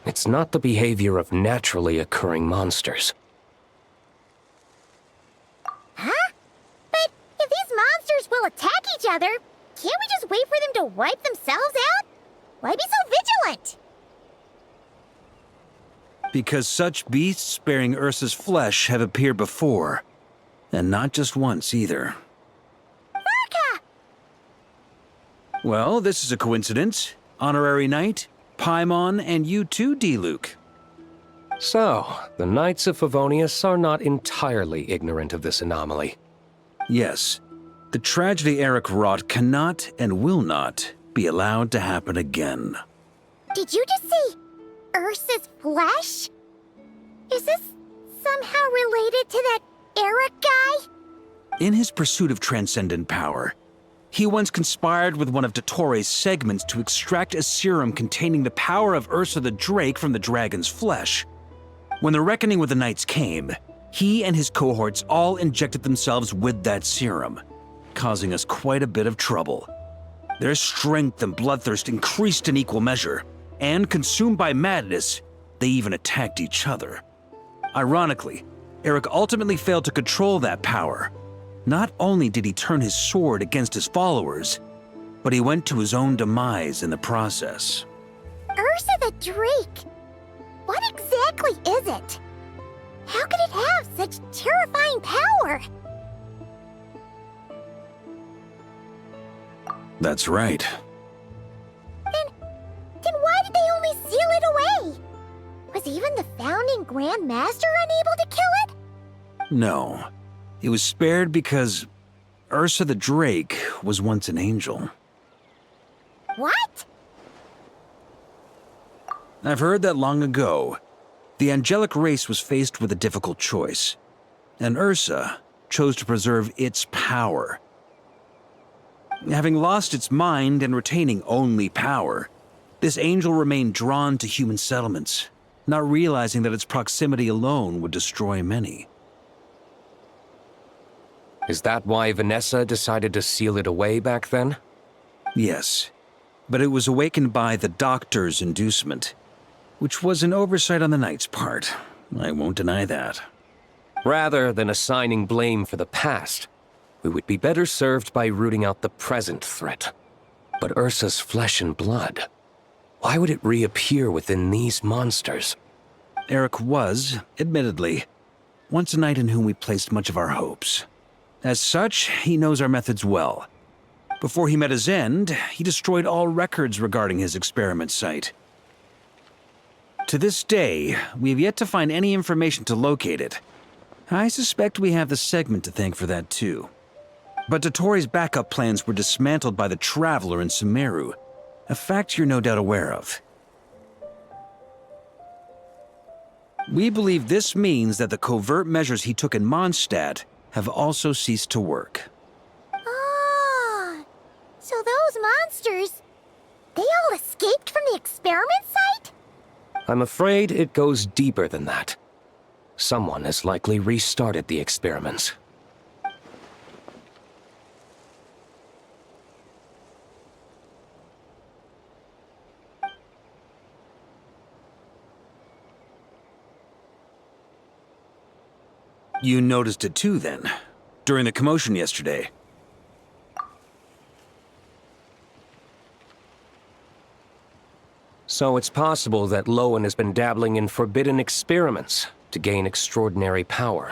It's not the behavior of naturally occurring monsters. Huh? But if these monsters will attack each other, can't we just wait for them to wipe themselves out? Why be so vigilant? Because such beasts bearing Ursa's flesh have appeared before. And not just once, either. Varka! Well, this is a coincidence. Honorary Knight, Paimon, and you too, D-Luke. So, the Knights of Favonius are not entirely ignorant of this anomaly. Yes. The tragedy Eric wrought cannot and will not be allowed to happen again. Did you just say Ursa's flesh? Is this somehow related to that Eric guy? In his pursuit of transcendent power, he once conspired with one of Dottores' segments to extract a serum containing the power of Ursa the Drake from the dragon's flesh. When the reckoning with the Knights came, he and his cohorts all injected themselves with that serum, causing us quite a bit of trouble. Their strength and bloodthirst increased in equal measure, and consumed by madness, they even attacked each other. Ironically, Eric ultimately failed to control that power, Not only did he turn his sword against his followers, but he went to his own demise in the process. Ursa the Drake! What exactly is it? How could it have such terrifying power? That's right. Then why did they only seal it away? Was even the founding Grand Master unable to kill it? No. It was spared because Ursa the Drake was once an angel. What? I've heard that long ago, the angelic race was faced with a difficult choice, and Ursa chose to preserve its power. Having lost its mind and retaining only power, this angel remained drawn to human settlements, not realizing that its proximity alone would destroy many. Is that why Vanessa decided to seal it away back then? Yes, but it was awakened by the Doctor's inducement, which was an oversight on the Knight's part. I won't deny that. Rather than assigning blame for the past, we would be better served by rooting out the present threat. But Ursa's flesh and blood, why would it reappear within these monsters? Eric was, admittedly, once a knight in whom we placed much of our hopes. As such, he knows our methods well. Before he met his end, he destroyed all records regarding his experiment site. To this day, we have yet to find any information to locate it. I suspect we have the segment to thank for that too. But Dotori's backup plans were dismantled by the Traveler in Sumeru, a fact you're no doubt aware of. We believe this means that the covert measures he took in Mondstadt have also ceased to work. Ah, so those monsters, they all escaped from the experiment site? I'm afraid it goes deeper than that. Someone has likely restarted the experiments. You noticed it too, then, during the commotion yesterday. So it's possible that Lohen has been dabbling in forbidden experiments to gain extraordinary power.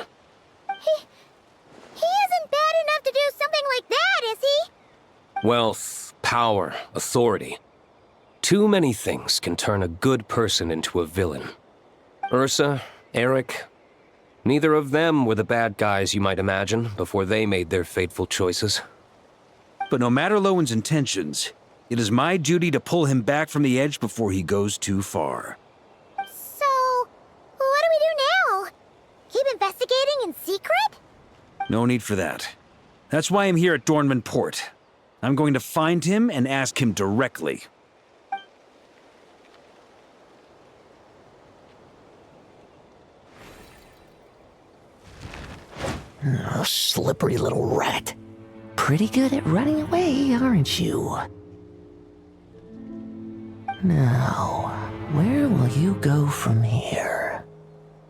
He isn't bad enough to do something like that, is he? Wealth, power, authority. Too many things can turn a good person into a villain. Ursa, Eric, neither of them were the bad guys you might imagine before they made their fateful choices. But no matter Lowen's intentions, it is my duty to pull him back from the edge before he goes too far. So, what do we do now? Keep investigating in secret? No need for that. That's why I'm here at Dornman Port. I'm going to find him and ask him directly. Oh, slippery little rat. Pretty good at running away, aren't you? Now, where will you go from here?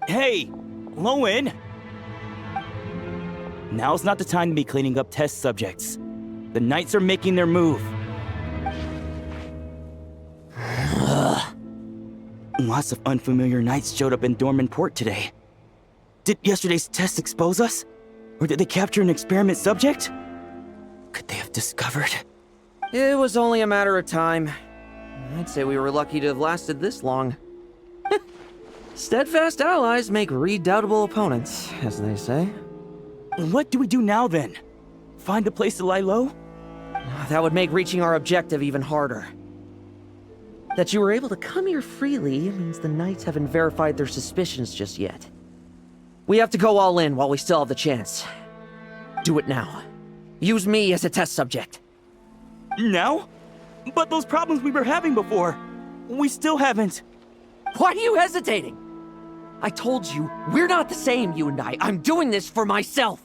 Hey, Lohen! Now's not the time to be cleaning up test subjects. The Knights are making their move. Lots of unfamiliar Knights showed up in Dorman Port today. Did yesterday's test expose us? Or did they capture an experiment subject? Could they have discovered? It was only a matter of time. I'd say we were lucky to have lasted this long. Steadfast allies make redoubtable opponents, as they say. What do we do now, then? Find a place to lie low? That would make reaching our objective even harder. That you were able to come here freely means the Knights haven't verified their suspicions just yet. We have to go all in while we still have the chance. Do it now. Use me as a test subject. Now? But those problems we were having before, we still haven't. Why are you hesitating? I told you, we're not the same, you and I. I'm doing this for myself.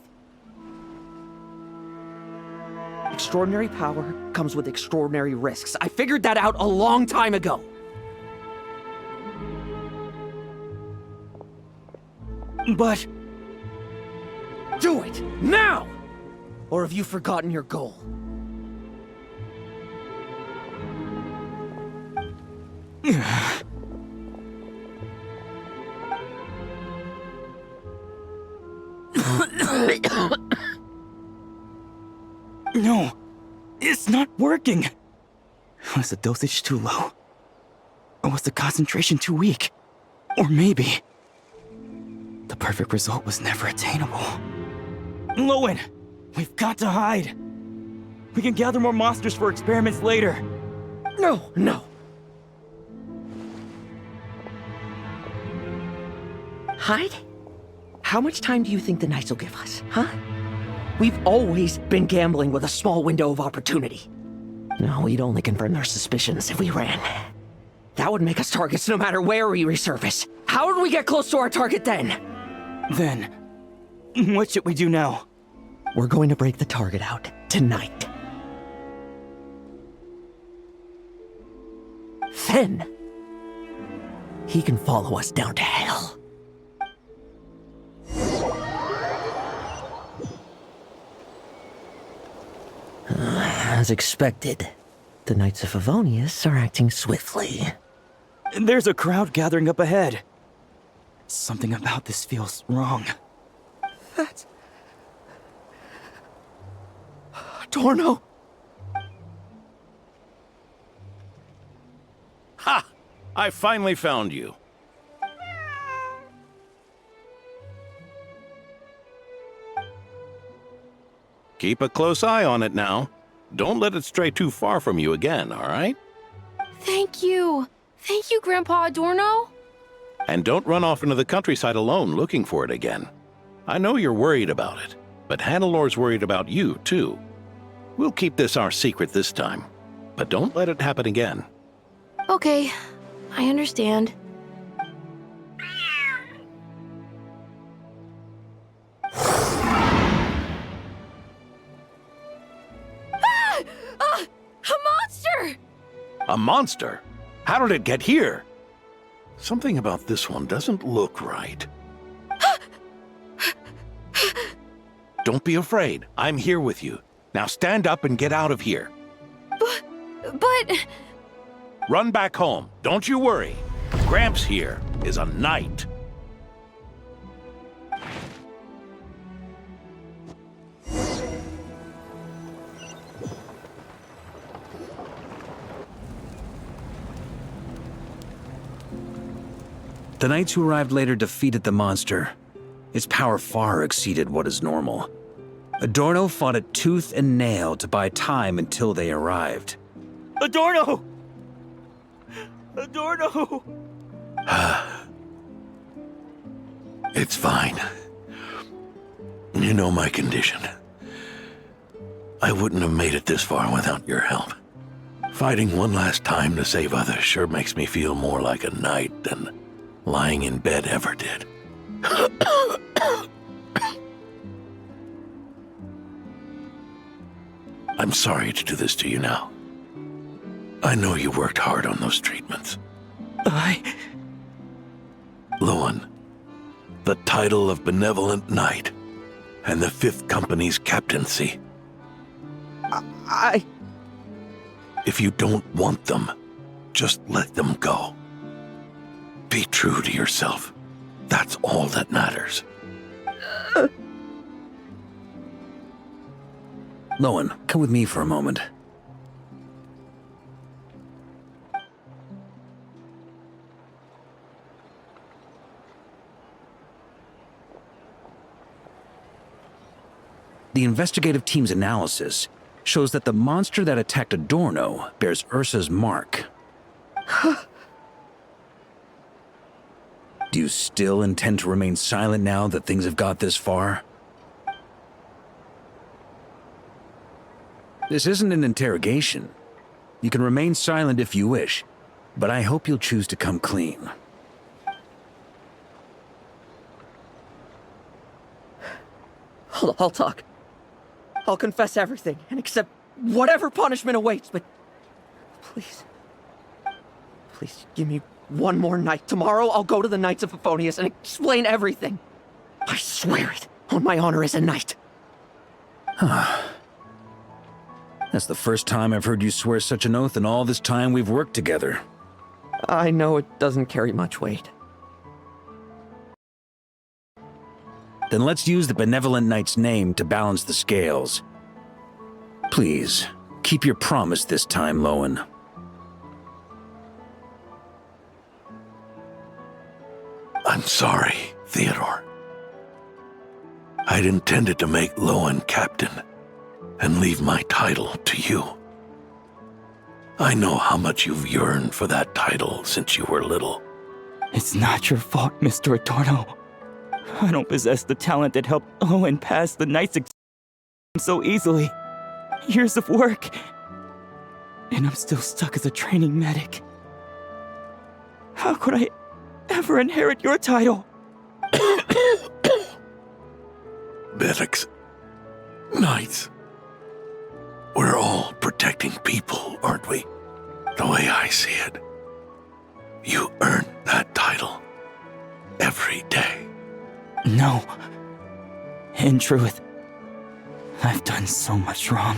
Extraordinary power comes with extraordinary risks. I figured that out a long time ago. But... Do it! Now! Or have you forgotten your goal? No, it's not working. Was the dosage too low? Or was the concentration too weak? Or maybe the perfect result was never attainable. Lohen, we've got to hide. We can gather more monsters for experiments later. No. Hide? How much time do you think the Knights will give us, huh? We've always been gambling with a small window of opportunity. No, we'd only confirm their suspicions if we ran. That would make us targets no matter where we resurface. How would we get close to our target then? Then, what should we do now? We're going to break the target out tonight. Then, he can follow us down to hell. As expected, the Knights of Favonius are acting swiftly. There's a crowd gathering up ahead. Something about this feels wrong. That's... Dorno! Ha! I finally found you. Keep a close eye on it now. Don't let it stray too far from you again, all right? Thank you. Thank you, Grandpa Adorno. And don't run off into the countryside alone looking for it again. I know you're worried about it, but Hannelor's worried about you, too. We'll keep this our secret this time, but don't let it happen again. Okay, I understand. A monster! A monster? How did it get here? Something about this one doesn't look right. Don't be afraid. I'm here with you. Now stand up and get out of here. But... Run back home. Don't you worry. Gramps here is a knight. The knights who arrived later defeated the monster. Its power far exceeded what is normal. Adorno fought it tooth and nail to buy time until they arrived. Adorno! Adorno! It's fine. You know my condition. I wouldn't have made it this far without your help. Fighting one last time to save others sure makes me feel more like a knight than lying in bed ever did. I'm sorry to do this to you now. I know you worked hard on those treatments. Lohen, the title of Benevolent Knight and the 5th Company's captaincy. If you don't want them, just let them go. Be true to yourself. That's all that matters. Lohen, come with me for a moment. The investigative team's analysis shows that the monster that attacked Adorno bears Ursa's mark. Do you still intend to remain silent now that things have got this far? This isn't an interrogation. You can remain silent if you wish, but I hope you'll choose to come clean. I'll talk. I'll confess everything and accept whatever punishment awaits, but please, please give me one more night. Tomorrow I'll go to the Knights of Favonius and explain everything. I swear it on my honor as a knight. That's the first time I've heard you swear such an oath in all this time we've worked together. I know it doesn't carry much weight. Then let's use the Benevolent Knight's name to balance the scales. Please, keep your promise this time, Lohen. I'm sorry, Theodore. I'd intended to make Lohen captain and leave my title to you. I know how much you've yearned for that title since you were little. It's not your fault, Mr. Adorno. I don't possess the talent that helped Lohen pass the Knight's exam so easily. Years of work, and I'm still stuck as a training medic. How could I ever inherit your title? Medics, knights, we're all protecting people, aren't we? The way I see it, you earn that title every day. No. In truth, I've done so much wrong.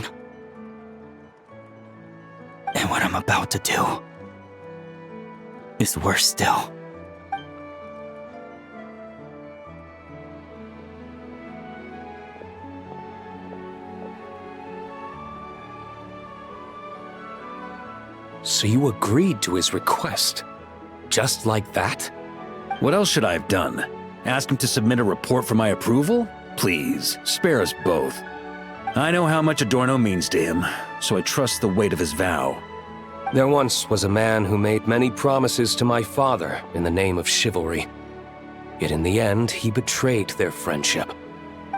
And what I'm about to do is worse still. So you agreed to his request? Just like that? What else should I have done? Ask him to submit a report for my approval? Please, spare us both. I know how much Adorno means to him, so I trust the weight of his vow. There once was a man who made many promises to my father in the name of chivalry. Yet in the end, he betrayed their friendship.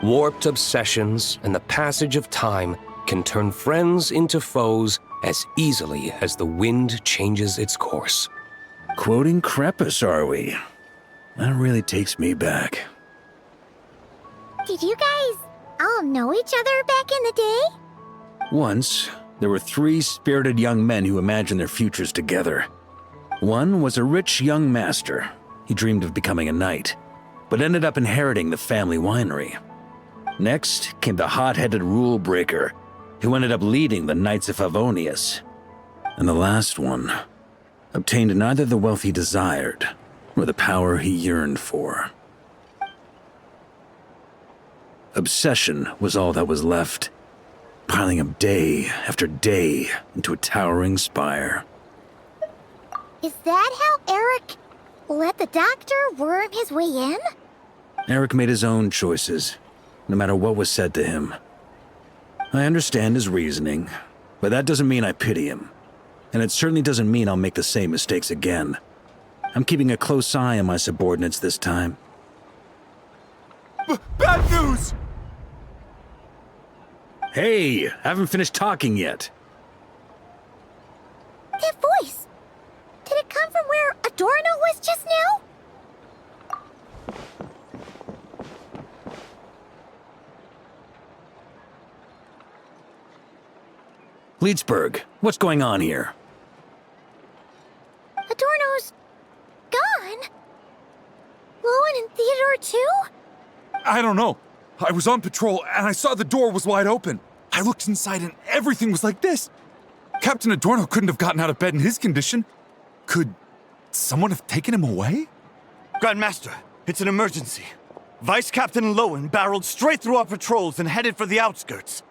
Warped obsessions and the passage of time can turn friends into foes as easily as the wind changes its course. Quoting Crepus, are we? That really takes me back. Did you guys all know each other back in the day? Once, there were 3 spirited young men who imagined their futures together. One was a rich young master. He dreamed of becoming a knight, but ended up inheriting the family winery. Next came the hot-headed rule breaker, who ended up leading the Knights of Favonius. And the last one obtained neither the wealth he desired, nor the power he yearned for. Obsession was all that was left, piling up day after day into a towering spire. Is that how Eric let the doctor worm his way in? Eric made his own choices, no matter what was said to him. I understand his reasoning, but that doesn't mean I pity him. And it certainly doesn't mean I'll make the same mistakes again. I'm keeping a close eye on my subordinates this time. Bad news! Hey, haven't finished talking yet. That voice! Did it come from where Adorno was just now? Leedsburg, what's going on here? Adorno's gone? Lohen and Theodore too? I don't know. I was on patrol and I saw the door was wide open. I looked inside and everything was like this. Captain Adorno couldn't have gotten out of bed in his condition. Could someone have taken him away? Grandmaster, it's an emergency. Vice Captain Lohen barreled straight through our patrols and headed for the outskirts.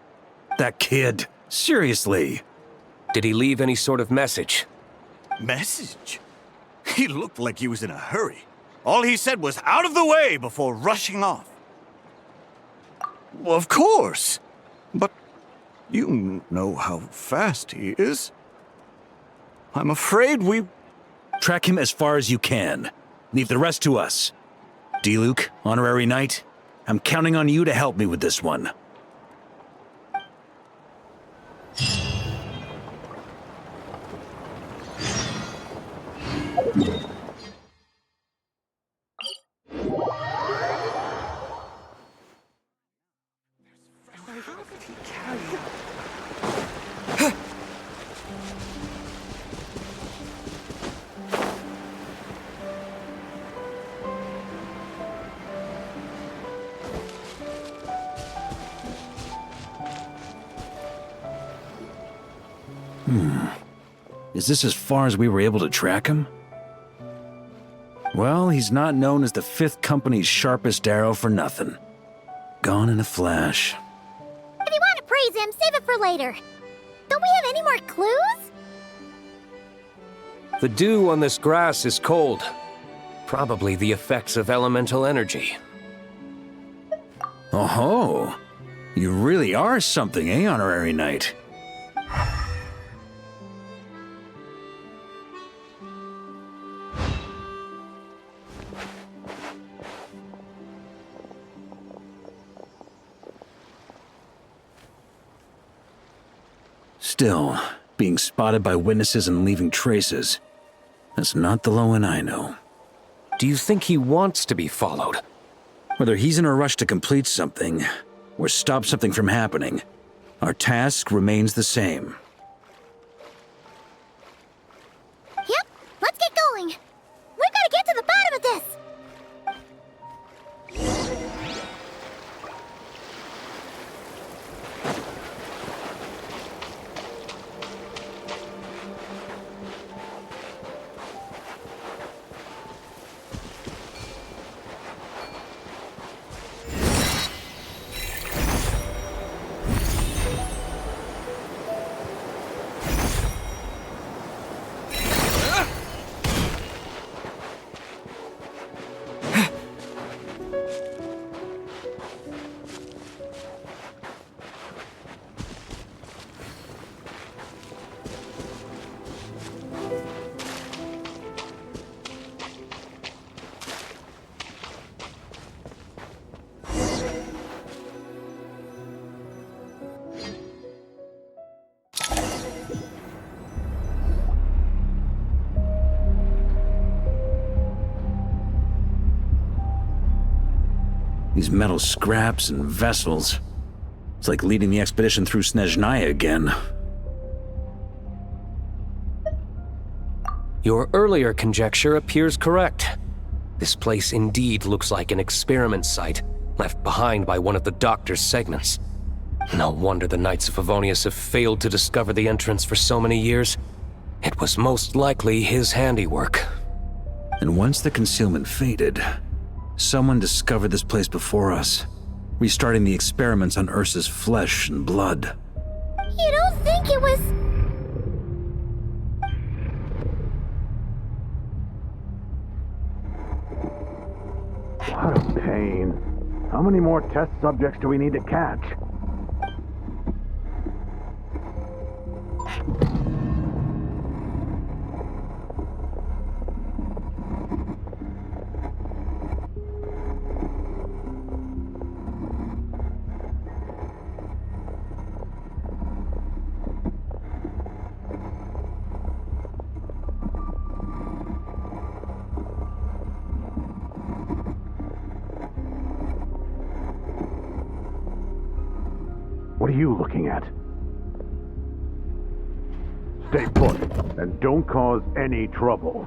That kid, seriously. Did he leave any sort of message? Message? He looked like he was in a hurry. All he said was out of the way before rushing off. Well, of course. But you know how fast he is. I'm afraid we... Track him as far as you can. Leave the rest to us. D-Luke, honorary knight, I'm counting on you to help me with this one. Is this as far as we were able to track him? Well, he's not known as the 5th Company's sharpest arrow for nothing. Gone in a flash. If you want to praise him, save it for later. Don't we have any more clues? The dew on this grass is cold. Probably the effects of elemental energy. Oh-ho! You really are something, eh, Honorary Knight? Still, being spotted by witnesses and leaving traces, that's not the Lohen I know. Do you think he wants to be followed? Whether he's in a rush to complete something, or stop something from happening, our task remains the same. Yep, let's get going. We've got to get to the bottom of this. These metal scraps and vessels. It's like leading the expedition through Snezhnaya again. Your earlier conjecture appears correct. This place indeed looks like an experiment site, left behind by one of the Doctor's segments. No wonder the Knights of Favonius have failed to discover the entrance for so many years. It was most likely his handiwork. And once the concealment faded, someone discovered this place before us, restarting the experiments on Ursa's flesh and blood. You don't think it was... What a pain. How many more test subjects do we need to catch? What are you looking at? Stay put, and don't cause any trouble.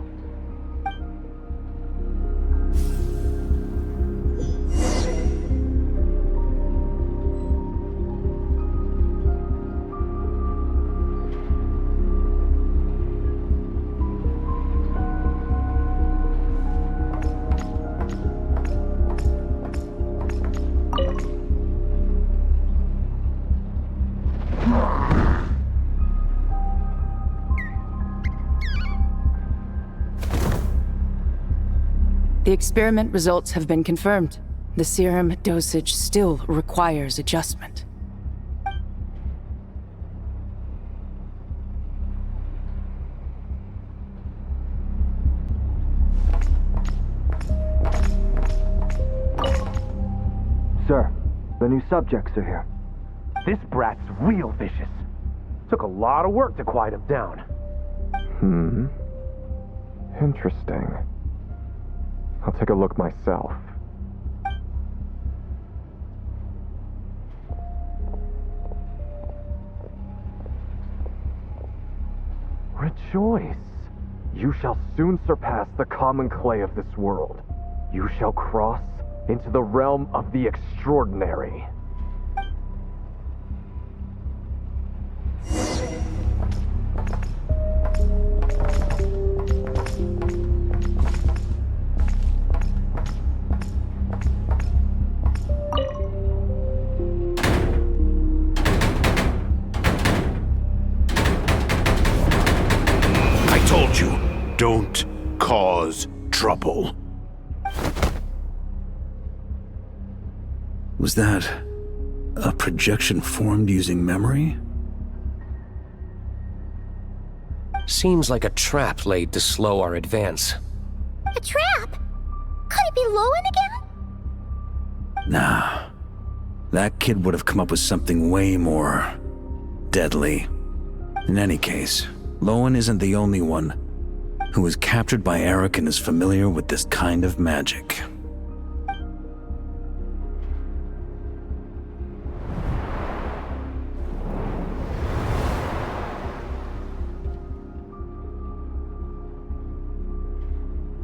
The experiment results have been confirmed. The serum dosage still requires adjustment. Sir, the new subjects are here. This brat's real vicious. Took a lot of work to quiet him down. Interesting. I'll take a look myself. Rejoice! You shall soon surpass the common clay of this world. You shall cross into the realm of the extraordinary. I told you, don't cause trouble. Was that a projection formed using memory? Seems like a trap laid to slow our advance. A trap? Could it be Lohen again? Nah. That kid would have come up with something way more deadly. In any case, Lohen isn't the only one who was captured by Eric and is familiar with this kind of magic.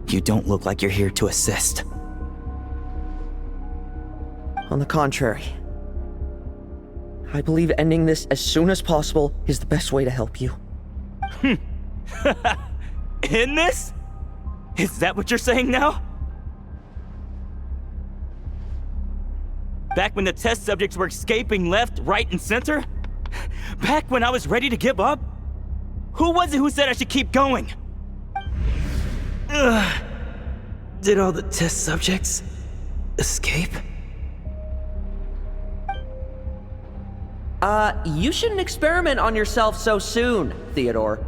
You don't look like you're here to assist. On the contrary, I believe ending this as soon as possible is the best way to help you. In this? Is that what you're saying now? Back when the test subjects were escaping left, right, and center? Back when I was ready to give up? Who was it who said I should keep going? Did all the test subjects escape? You shouldn't experiment on yourself so soon, Theodore.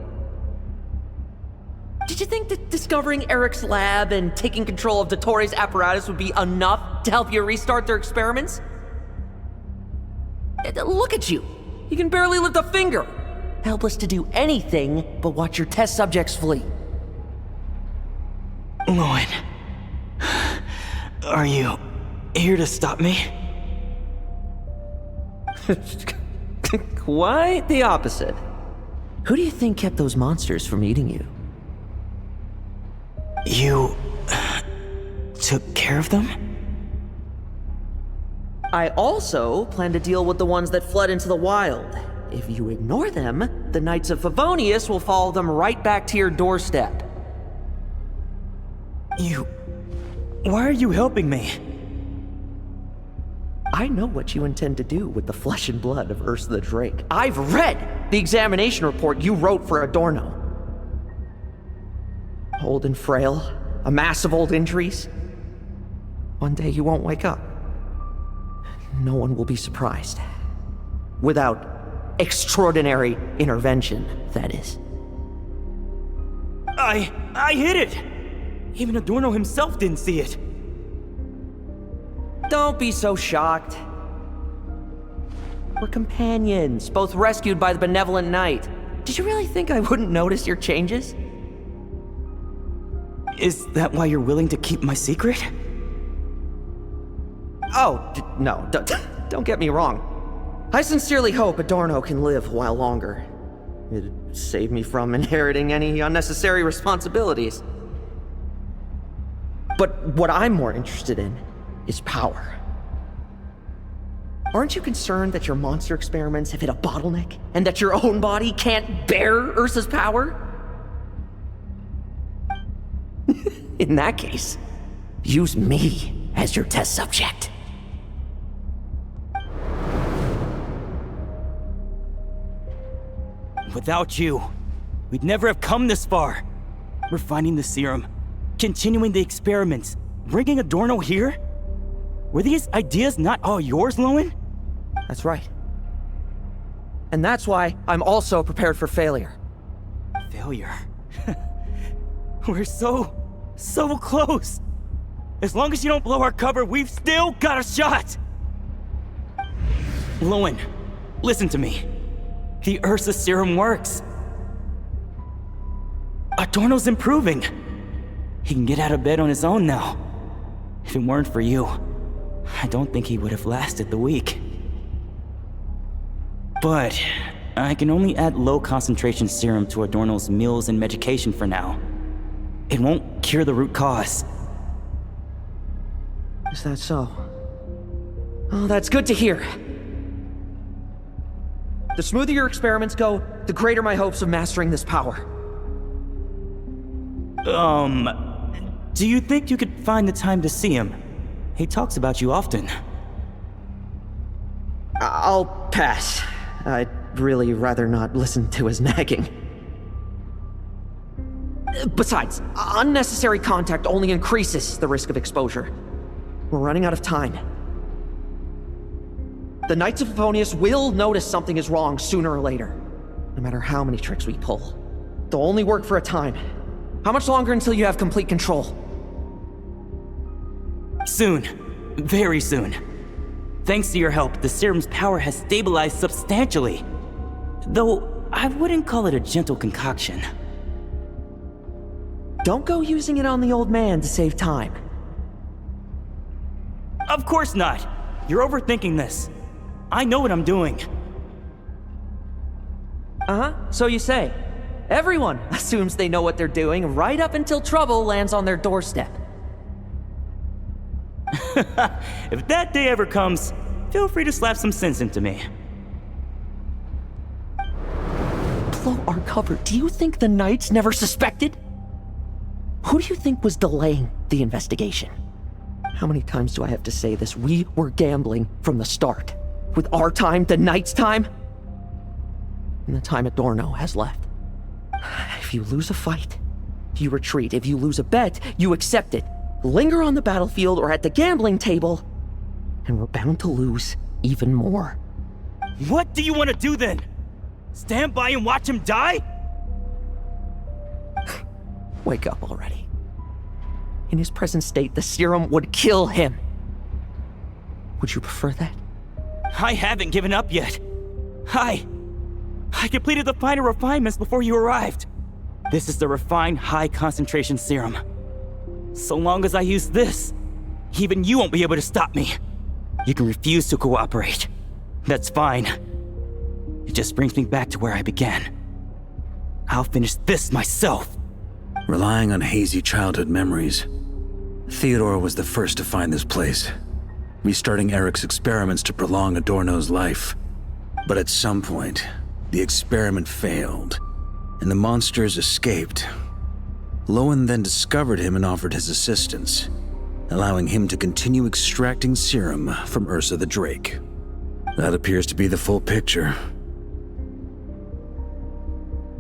Did you think that discovering Eric's lab and taking control of Dottoro's apparatus would be enough to help you restart their experiments? Look at you. You can barely lift a finger. Helpless to do anything but watch your test subjects flee. Lohen, are you here to stop me? Quite the opposite. Who do you think kept those monsters from eating you? You took care of them? I also plan to deal with the ones that fled into the wild. If you ignore them, the Knights of Favonius will follow them right back to your doorstep. Why are you helping me? I know what you intend to do with the flesh and blood of Ursa the Drake. I've read the examination report you wrote for Adorno. Old and frail, a mass of old injuries. One day you won't wake up. No one will be surprised. Without extraordinary intervention, that is. I hid it! Even Adorno himself didn't see it. Don't be so shocked. We're companions, both rescued by the benevolent knight. Did you really think I wouldn't notice your changes? Is that why you're willing to keep my secret? Oh, no, don't get me wrong. I sincerely hope Adorno can live a while longer. It'd save me from inheriting any unnecessary responsibilities. But what I'm more interested in is power. Aren't you concerned that your monster experiments have hit a bottleneck and that your own body can't bear Ursa's power? In that case, use me as your test subject. Without you, we'd never have come this far. We're finding the serum, continuing the experiments, bringing Adorno here? Were these ideas not all yours, Lohen? That's right. And that's why I'm also prepared for failure. Failure? We're so close. As long as you don't blow our cover, we've still got a shot. Lohen, listen to me. The Ursa serum works. Adorno's improving. He can get out of bed on his own now. If it weren't for you, I don't think he would have lasted the week. But I can only add low concentration serum to Adorno's meals and medication for now. It won't cure the root cause. Is that so? Oh, that's good to hear. The smoother your experiments go, the greater my hopes of mastering this power. Do you think you could find the time to see him? He talks about you often. I'll pass. I'd really rather not listen to his nagging. Besides, unnecessary contact only increases the risk of exposure. We're running out of time. The Knights of Favonius will notice something is wrong sooner or later, no matter how many tricks we pull. They'll only work for a time. How much longer until you have complete control? Soon. Very soon. Thanks to your help, the serum's power has stabilized substantially. Though, I wouldn't call it a gentle concoction. Don't go using it on the old man to save time. Of course not. You're overthinking this. I know what I'm doing. So you say. Everyone assumes they know what they're doing right up until trouble lands on their doorstep. If that day ever comes, feel free to slap some sense into me. Blow our cover. Do you think the Knights never suspected? Who do you think was delaying the investigation? How many times do I have to say this? We were gambling from the start. With our time, the Knights' time, and the time Adorno has left. If you lose a fight, you retreat. If you lose a bet, you accept it. Linger on the battlefield or at the gambling table, and we're bound to lose even more. What do you want to do then? Stand by and watch him die? Wake up already. In his present state, the serum would kill him. Would you prefer that? I haven't given up yet. I completed the final refinements before you arrived. This is the refined high-concentration serum. So long as I use this, even you won't be able to stop me. You can refuse to cooperate. That's fine. It just brings me back to where I began. I'll finish this myself. Relying on hazy childhood memories, Theodore was the first to find this place, restarting Eric's experiments to prolong Adorno's life. But at some point, the experiment failed, and the monsters escaped. Lohen then discovered him and offered his assistance, allowing him to continue extracting serum from Ursa the Drake. That appears to be the full picture.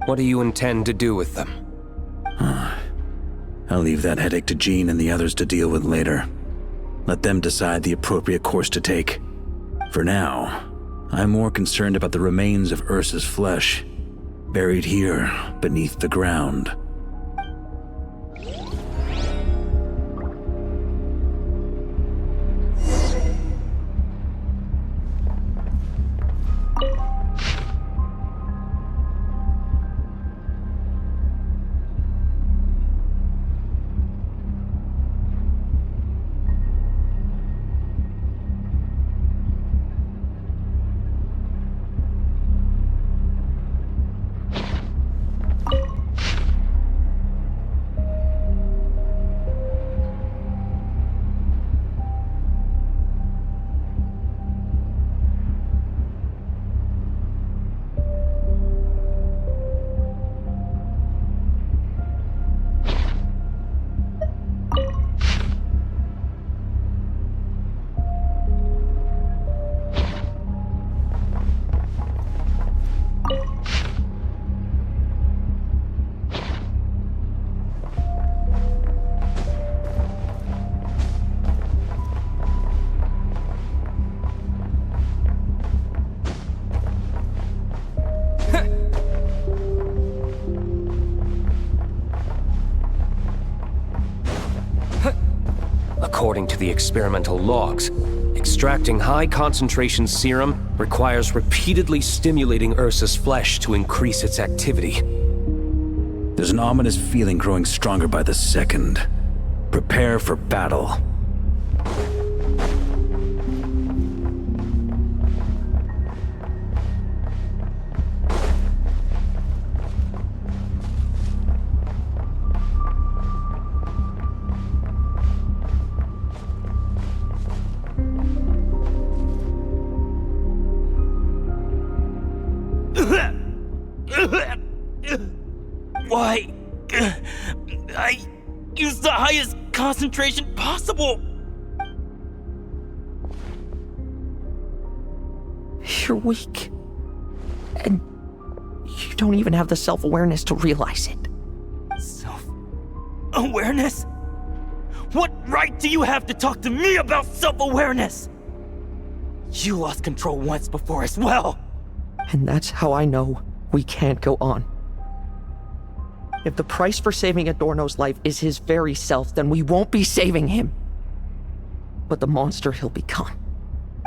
What do you intend to do with them? I'll leave that headache to Jean and the others to deal with later. Let them decide the appropriate course to take. For now, I'm more concerned about the remains of Ursa's flesh, buried here beneath the ground. According to the experimental logs, extracting high-concentration serum requires repeatedly stimulating Ursa's flesh to increase its activity. There's an ominous feeling growing stronger by the second. Prepare for battle. Why? I used the highest concentration possible. You're weak. And you don't even have the self-awareness to realize it. Self-awareness? What right do you have to talk to me about self-awareness? You lost control once before as well. And that's how I know we can't go on. If the price for saving Adorno's life is his very self, then we won't be saving him, but the monster he'll become.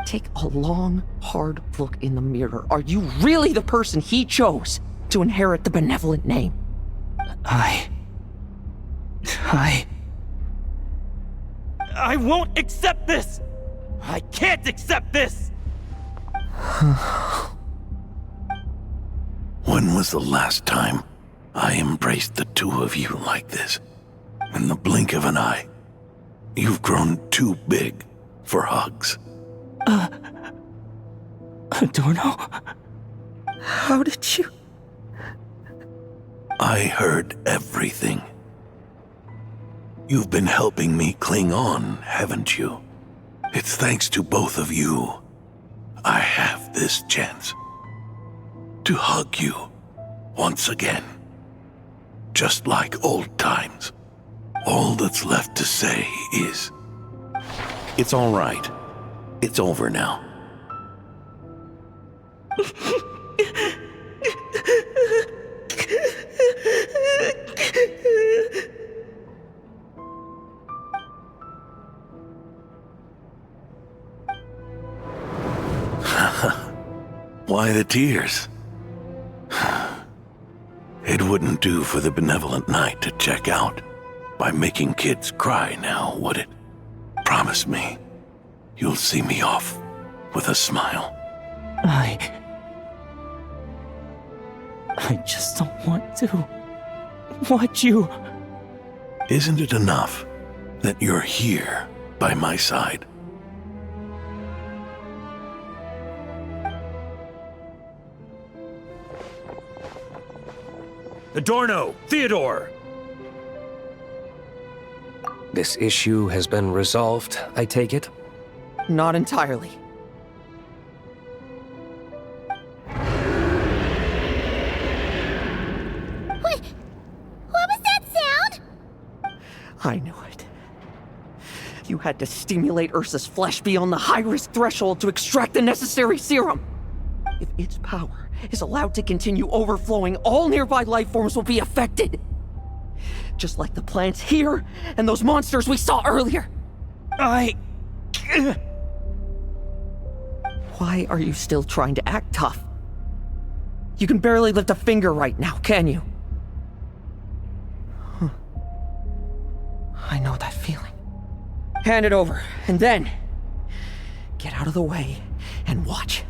Take a long, hard look in the mirror. Are you really the person he chose to inherit the benevolent name? I won't accept this! I can't accept this! When was the last time I embraced the two of you like this? In the blink of an eye. You've grown too big for hugs. Adorno? How did you? I heard everything. You've been helping me cling on, haven't you? It's thanks to both of you I have this chance to hug you once again. Just like old times. All that's left to say is, it's all right. It's over now. Why the tears? It wouldn't do for the benevolent knight to check out by making kids cry now, would it? Promise me you'll see me off with a smile. I just don't want to watch you. Isn't it enough that you're here by my side? Adorno! Theodore! This issue has been resolved, I take it? Not entirely. What was that sound? I knew it. You had to stimulate Ursa's flesh beyond the high-risk threshold to extract the necessary serum. If its power is allowed to continue overflowing, all nearby life forms will be affected. Just like the plants here and those monsters we saw earlier. Why are you still trying to act tough? You can barely lift a finger right now, can you? I know that feeling. Hand it over, and then get out of the way and watch.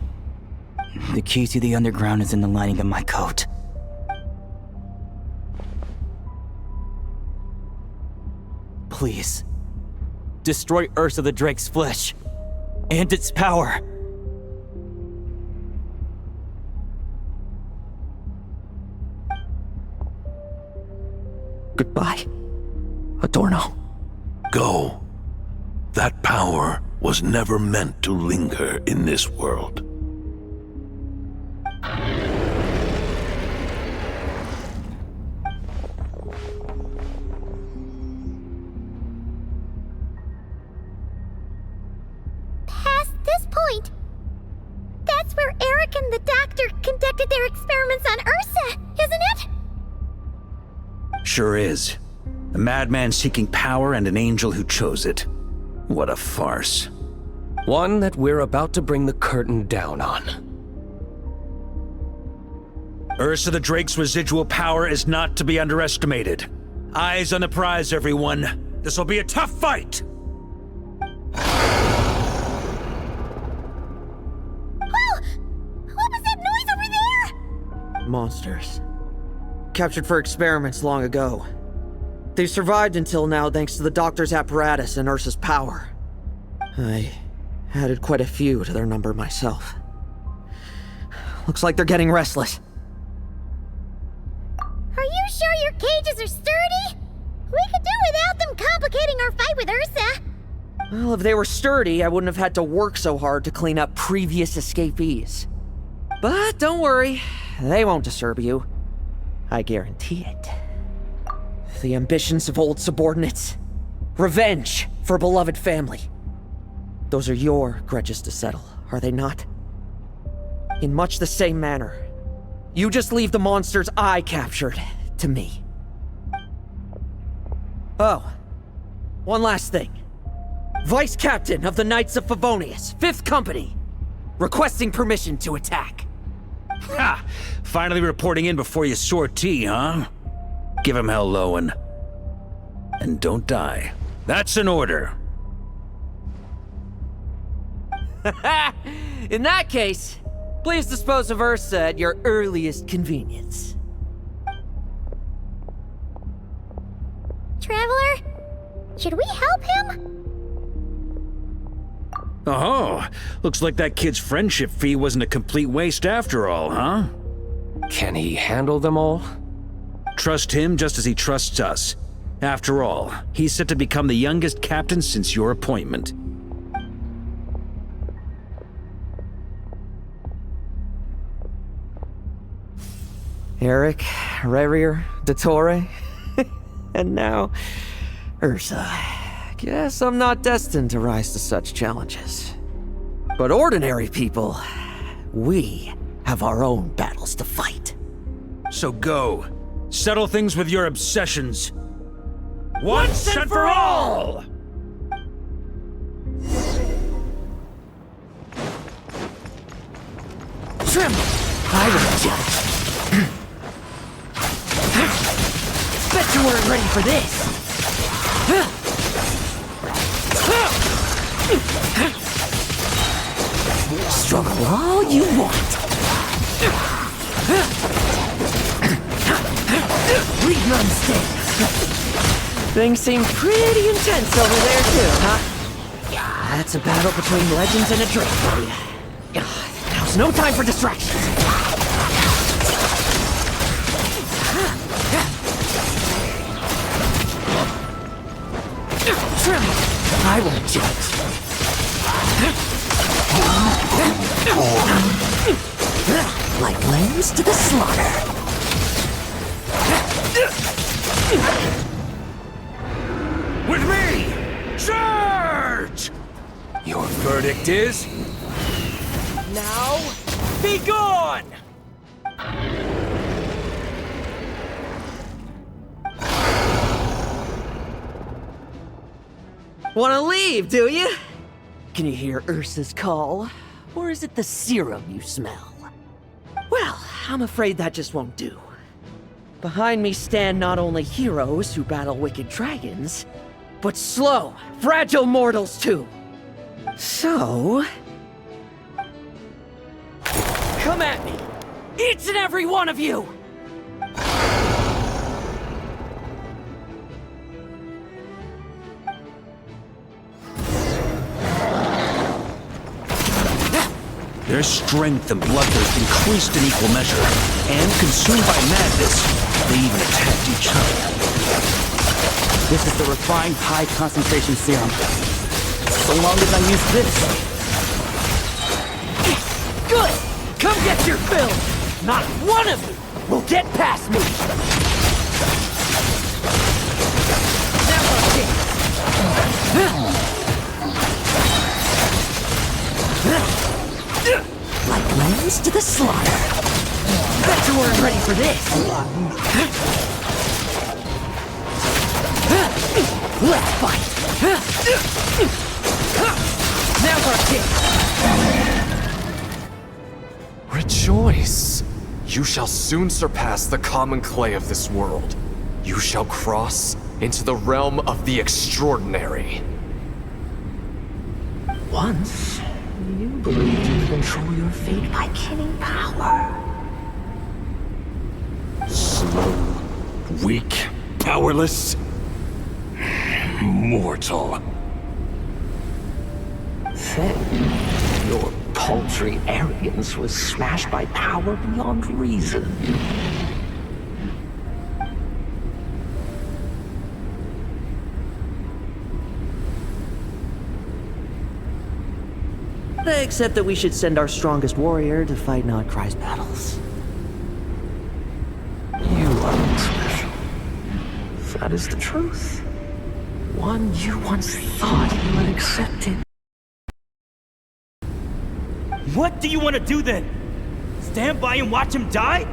The key to the underground is in the lining of my coat. Please, destroy Ursa the Drake's flesh and its power. Goodbye, Adorno. Go. That power was never meant to linger in this world. Past this point, that's where Eric and the doctor conducted their experiments on Ursa, isn't it? Sure is. A madman seeking power and an angel who chose it. What a farce. One that we're about to bring the curtain down on. Ursa the Drake's residual power is not to be underestimated. Eyes on the prize, everyone. This will be a tough fight! Oh! What was that noise over there? Monsters. Captured for experiments long ago. They survived until now thanks to the doctor's apparatus and Ursa's power. I added quite a few to their number myself. Looks like they're getting restless. cages are sturdy. We could do without them complicating our fight with Ursa. Well, if they were sturdy, I wouldn't have had to work so hard to clean up previous escapees. But don't worry, they won't disturb you. I guarantee it. The ambitions of old subordinates. Revenge for beloved family. Those are your grudges to settle, are they not? In much the same manner, you just leave the monsters I captured to me. Oh, one last thing. Vice Captain of the Knights of Favonius, 5th Company, requesting permission to attack. Ha! Finally reporting in before you sortie, huh? Give him hell, Lohen. And don't die. That's an order. In that case, please dispose of Ursa at your earliest convenience. Traveler, should we help him? Oh, looks like that kid's friendship fee wasn't a complete waste after all, huh? Can he handle them all? Trust him just as he trusts us. After all, he's set to become the youngest captain since your appointment. Eric, Rerir, Dottore, and now Ursa. Guess I'm not destined to rise to such challenges. But ordinary people, we have our own battles to fight. So go. Settle things with your obsessions. Once and for all! Tremble! I will judge. Bet you weren't ready for this. Struggle all you want. Read none stay. Things seem pretty intense over there too, huh? That's a battle between legends and a drake for you. Now's no time for distractions. Tremble. I won't judge. Like lambs to the slaughter. With me! Charge! Your verdict is... Now, be gone! Wanna leave, do you? Can you hear Ursa's call? Or is it the serum you smell? Well, I'm afraid that just won't do. Behind me stand not only heroes who battle wicked dragons, but slow, fragile mortals too. So... come at me! Each and every one of you! Their strength and bloodthirst increased in equal measure, and consumed by madness, they even attacked each other. This is the refined high-concentration serum. So long as I use this. Good! Come get your fill! Not one of you will get past me! Never again! Like lambs to the slaughter. Bet you weren't ready for this. Let's fight. Never again. Rejoice! You shall soon surpass the common clay of this world. You shall cross into the realm of the extraordinary. Once, you believed you could control your fate by killing power. Slow, weak, powerless, mortal. Then, your paltry arrogance was smashed by power beyond reason. Except that we should send our strongest warrior to fight Nodcry's battles. You are not special. That is the truth. One you once thought you had accepted. What do you want to do then? Stand by and watch him die?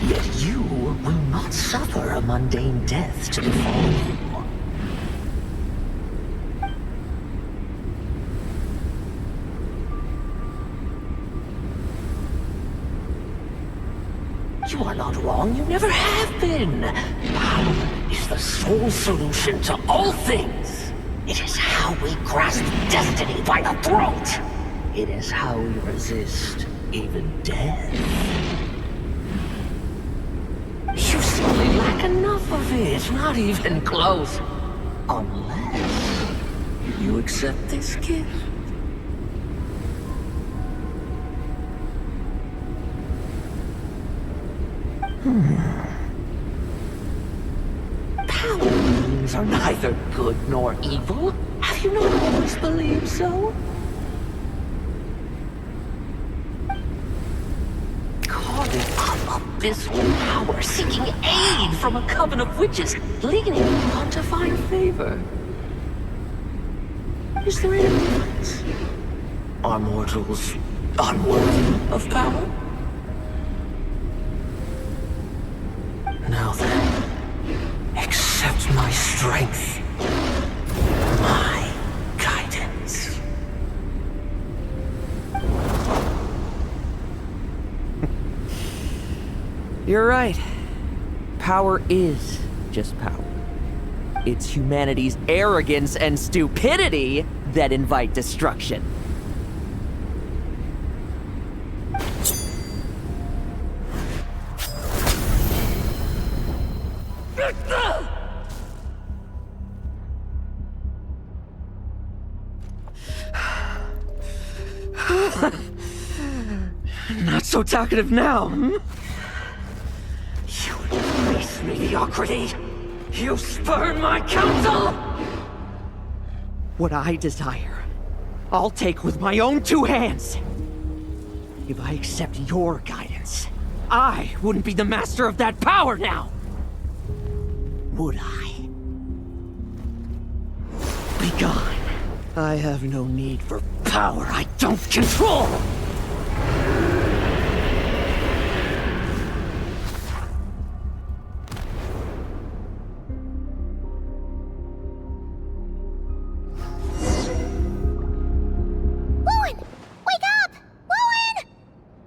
Yet you will not suffer a mundane death to befall you. You are not wrong, you never have been. Power is the sole solution to all things. It is how we grasp destiny by the throat. It is how we resist even death. You simply lack enough of it, not even close. Unless you accept this gift. Power beings are neither good nor evil. Have you not always believed so? Calling up abysmal power, seeking aid from a coven of witches, leaning on to find favor. Is there any difference? Are mortals unworthy of power? Now then, accept my strength, my guidance. You're right. Power is just power. It's humanity's arrogance and stupidity that invite destruction. Not so talkative now, hmm? You embrace mediocrity. You spurn my counsel. What I desire, I'll take with my own two hands. If I accept your guidance, I wouldn't be the master of that power now. Would I? Be gone. I have no need for power I don't control.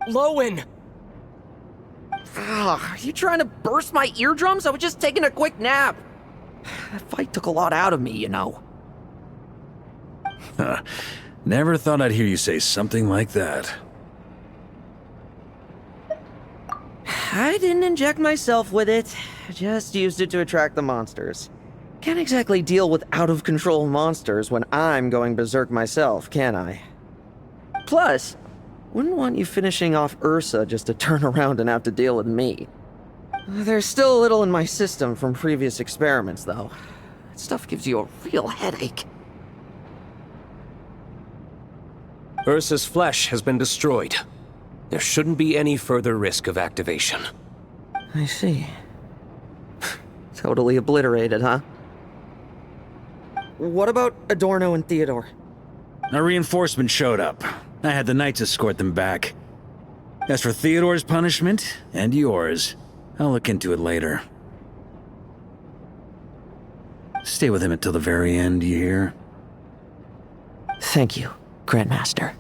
Lohen! Are you trying to burst my eardrums? I was just taking a quick nap. That fight took a lot out of me, you know. Never thought I'd hear you say something like that. I didn't inject myself with it. I just used it to attract the monsters. Can't exactly deal with out-of-control monsters when I'm going berserk myself, can I? Plus, wouldn't want you finishing off Ursa just to turn around and have to deal with me. There's still a little in my system from previous experiments, though. That stuff gives you a real headache. Ursa's flesh has been destroyed. There shouldn't be any further risk of activation. I see. Totally obliterated, huh? What about Adorno and Theodore? A reinforcement showed up. I had the Knights escort them back. As for Theodore's punishment, and yours, I'll look into it later. Stay with him until the very end, you hear? Thank you, Grandmaster.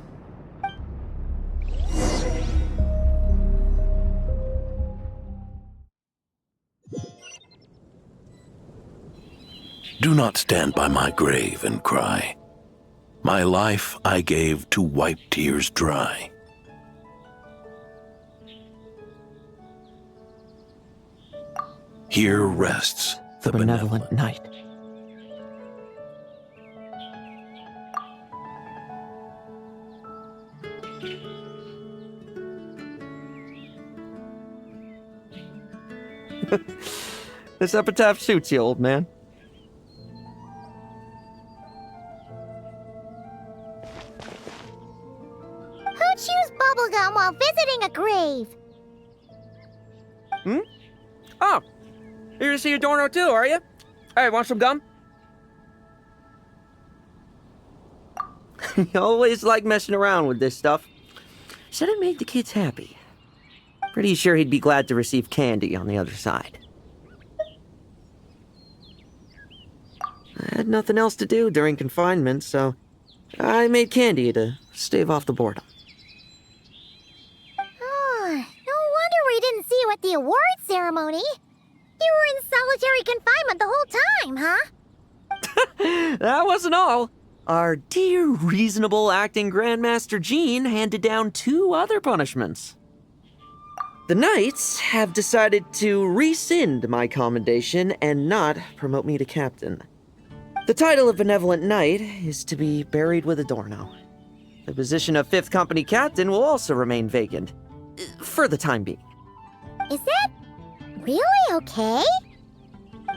Do not stand by my grave and cry. My life I gave to wipe tears dry. Here rests the benevolent knight. This epitaph suits you, old man. Who chews bubblegum while visiting a grave? Hmm? Oh, you're to see Adorno too, are you? Hey, want some gum? You always like messing around with this stuff. Said it made the kids happy. Pretty sure he'd be glad to receive candy on the other side. I had nothing else to do during confinement, so I made candy to stave off the boredom. Oh, no wonder we didn't see you at the award ceremony. You were in solitary confinement the whole time, huh? That wasn't all. Our dear, reasonable acting Grandmaster Jean handed down 2 other punishments. The Knights have decided to rescind my commendation and not promote me to captain. The title of Benevolent Knight is to be buried with Adorno. The position of 5th Company Captain will also remain vacant, for the time being. Is that really okay?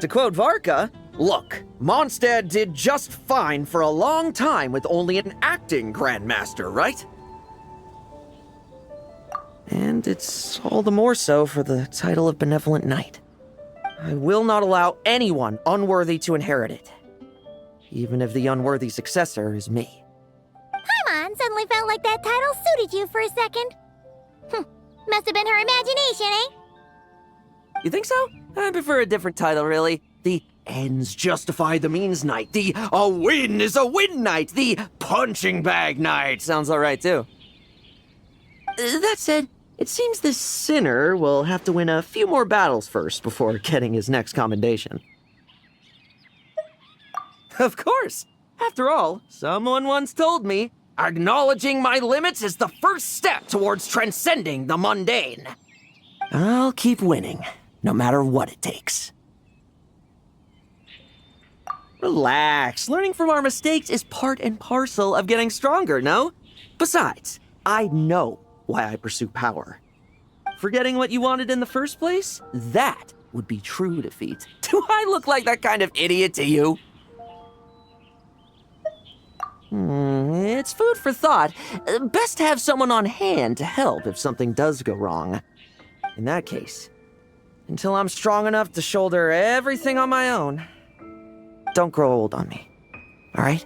To quote Varka, look, Mondstadt did just fine for a long time with only an acting Grandmaster, right? And it's all the more so for the title of Benevolent Knight. I will not allow anyone unworthy to inherit it, even if the unworthy successor is me. Paimon suddenly felt like that title suited you for a second. Must have been her imagination, eh? You think so? I prefer a different title, really. The ends justify the means knight. The a win is a win knight. The punching bag knight sounds alright, too. That said, it seems this sinner will have to win a few more battles first before getting his next commendation. Of course. After all, someone once told me, acknowledging my limits is the first step towards transcending the mundane. I'll keep winning, no matter what it takes. Relax. Learning from our mistakes is part and parcel of getting stronger, no? Besides, I know why I pursue power. Forgetting what you wanted in the first place? That would be true defeat. Do I look like that kind of idiot to you? It's food for thought. Best to have someone on hand to help if something does go wrong. In that case, until I'm strong enough to shoulder everything on my own, don't grow old on me, all right?